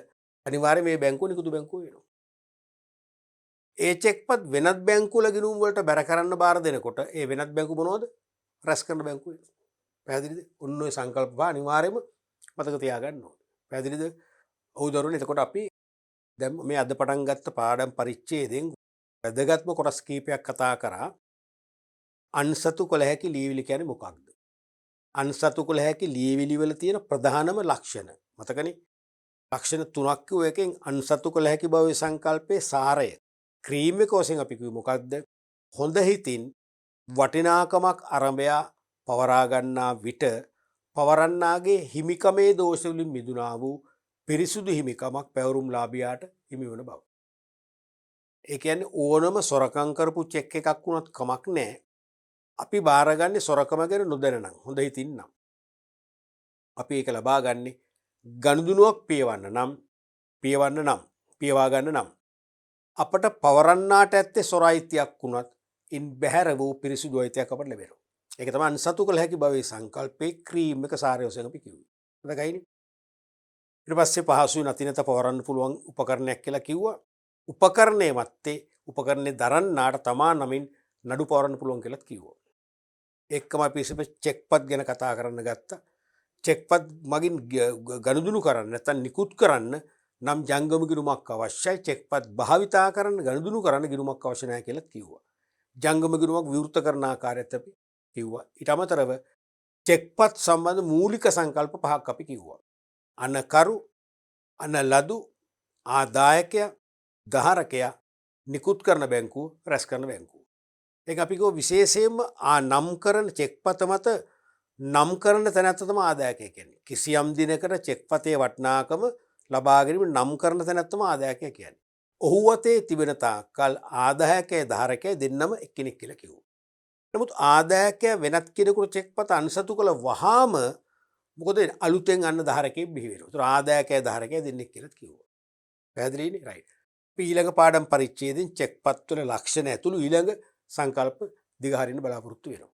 අනිවාර්යයෙන් මේ බැංකුව නිකුතු බැංකුව වෙනවා. ඒ චෙක්පත් වෙනත් බැංකුවල ගිණුම් වලට බැර කරන්න බාර දෙනකොට ඒ වෙනත් බැංකුව මොනවද? රැස් කරන බැංකුව වෙනවා. පැහැදිලිද? ඔන්න ඔය සංකල්ප පහ අනිවාර්යයෙන්ම මතක තියාගන්න ඕනේ. පැහැදිලිද? ඔව් දරුවනේ. එතකොට අපි දැන් මේ අද පටන් ගත්ත පාඩම් පරිච්ඡේදයෙන් වැදගත්ම කොටස් කීපයක් කතා කරා. අන්සතු කළ හැකි ලියවිලි කියන්නේ මොකක්ද? අන්සතු කළ හැකි ලියවිලි වල තියෙන ප්‍රධානම ලක්ෂණ මතකනේ? ලක්ෂණ තුනක් කිව්ව එකෙන් අන්සතු කළ හැකි බවේ සංකල්පයේ සාරය ක්‍රීම් එක වශයෙන් අපි කිව්වේ මොකක්ද? හොඳ හිතින් වටිනාකමක් අරඹයා පවරා ගන්නා විට පවරන්නාගේ හිමිකමේ දෝෂ වලින් මිදුණා වූ පිරිසුදු හිමිකමක් පැවරුම්ලාභියාට හිමි වන බව. ඒ කියන්නේ ඕනම සොරකම් කරපු චෙක් එකක් වුණත් කමක් නැහැ. අපි බාරගන්නේ සොරකම ගැන නොදැන නම්, හොඳ හිතින් නම්. අපි ඒක ලබා ගන්නේ ගනුදෙනුවක් පියවා ගන්න නම් අපට පවරන්නාට ඇත්තේ සොර අයිතියක් වුණත් ඉන් බැහැර වූ පිරිසුදු අයිතියක් අපට ලැබෙනවා. ඒක තමයි අන්සතු කළ හැකි භවයේ සංකල්පේ ක්‍රීම් එක සාරය වශයෙන් අපි කිව්වේ. හරිද? ඊට පස්සේ පහසුයි නැතිනත පවරන්න පුළුවන් උපකරණයක් කියලා කිව්වා. උපකරණයේ මැත්තේ උපකරණේ දරන්නාට තමා නමින් නඩු පවරන්න පුළුවන් කියලාත් කිව්වා. එක්කම අපි චෙක්පත් ගැන කතා කරන්න ගත්තා. චෙක්පත් මගින් ගනුදෙනු කරන්න නැත්නම් නිකුත් කරන්න නම් ජංගම ගිණුමක් අවශ්‍යයි. චෙක්පත් භාවිතා කරන්න ගනුදෙනු කරන්න ගිණුමක් අවශ්‍ය නැහැ කියලාත් කිව්වා. ජංගම ගිණුමක් විවෘත කරන ආකාරයත් අපි කිව්වා. ඊට අමතරව චෙක්පත් සම්බන්ධ මූලික සංකල්ප පහක් අපි කිව්වා. අනකරු, අනලදු, ආදායකයා, ධාරකයා, නිකුත් කරන බැංකුව, රැස් කරන බැංකුව. ඒක අපි කිව්ව විශේෂයෙන්ම නම් කරන චෙක්පත මත නම් කරන තැනැත්ත තමයි ආදායකය කියන්නේ. කිසියම් දිනකට චෙක්පතේ වටිනාකම ලබා ගැනීම නම් කරන තැනැත්තම ආදායකය කියන්නේ. ඔහු අතේ තිබෙන තාක්කල් ආදායකය ධාරකය දෙන්නම එක්කෙනෙක් කියලා කිව්වා. නමුත් ආදායකය වෙනත් කෙනෙකුට චෙක්පත අන්සතු කළ වහාම මොකද අලුතෙන් අන්න ධාරකයෙක් බිහි වෙනවා. ඒතර ආදායකය ධාරකය දෙන්නෙක් කියලා කිව්වා. පැහැදිලිනේ? රයිට්. අපි ඊළඟ පාඩම් පරිච්ඡේදයෙන් චෙක්පත් වල ලක්ෂණ ඇතුළු ඊළඟ සංකල්ප දිගහරින්න බලාපොරොත්තු වෙනවා.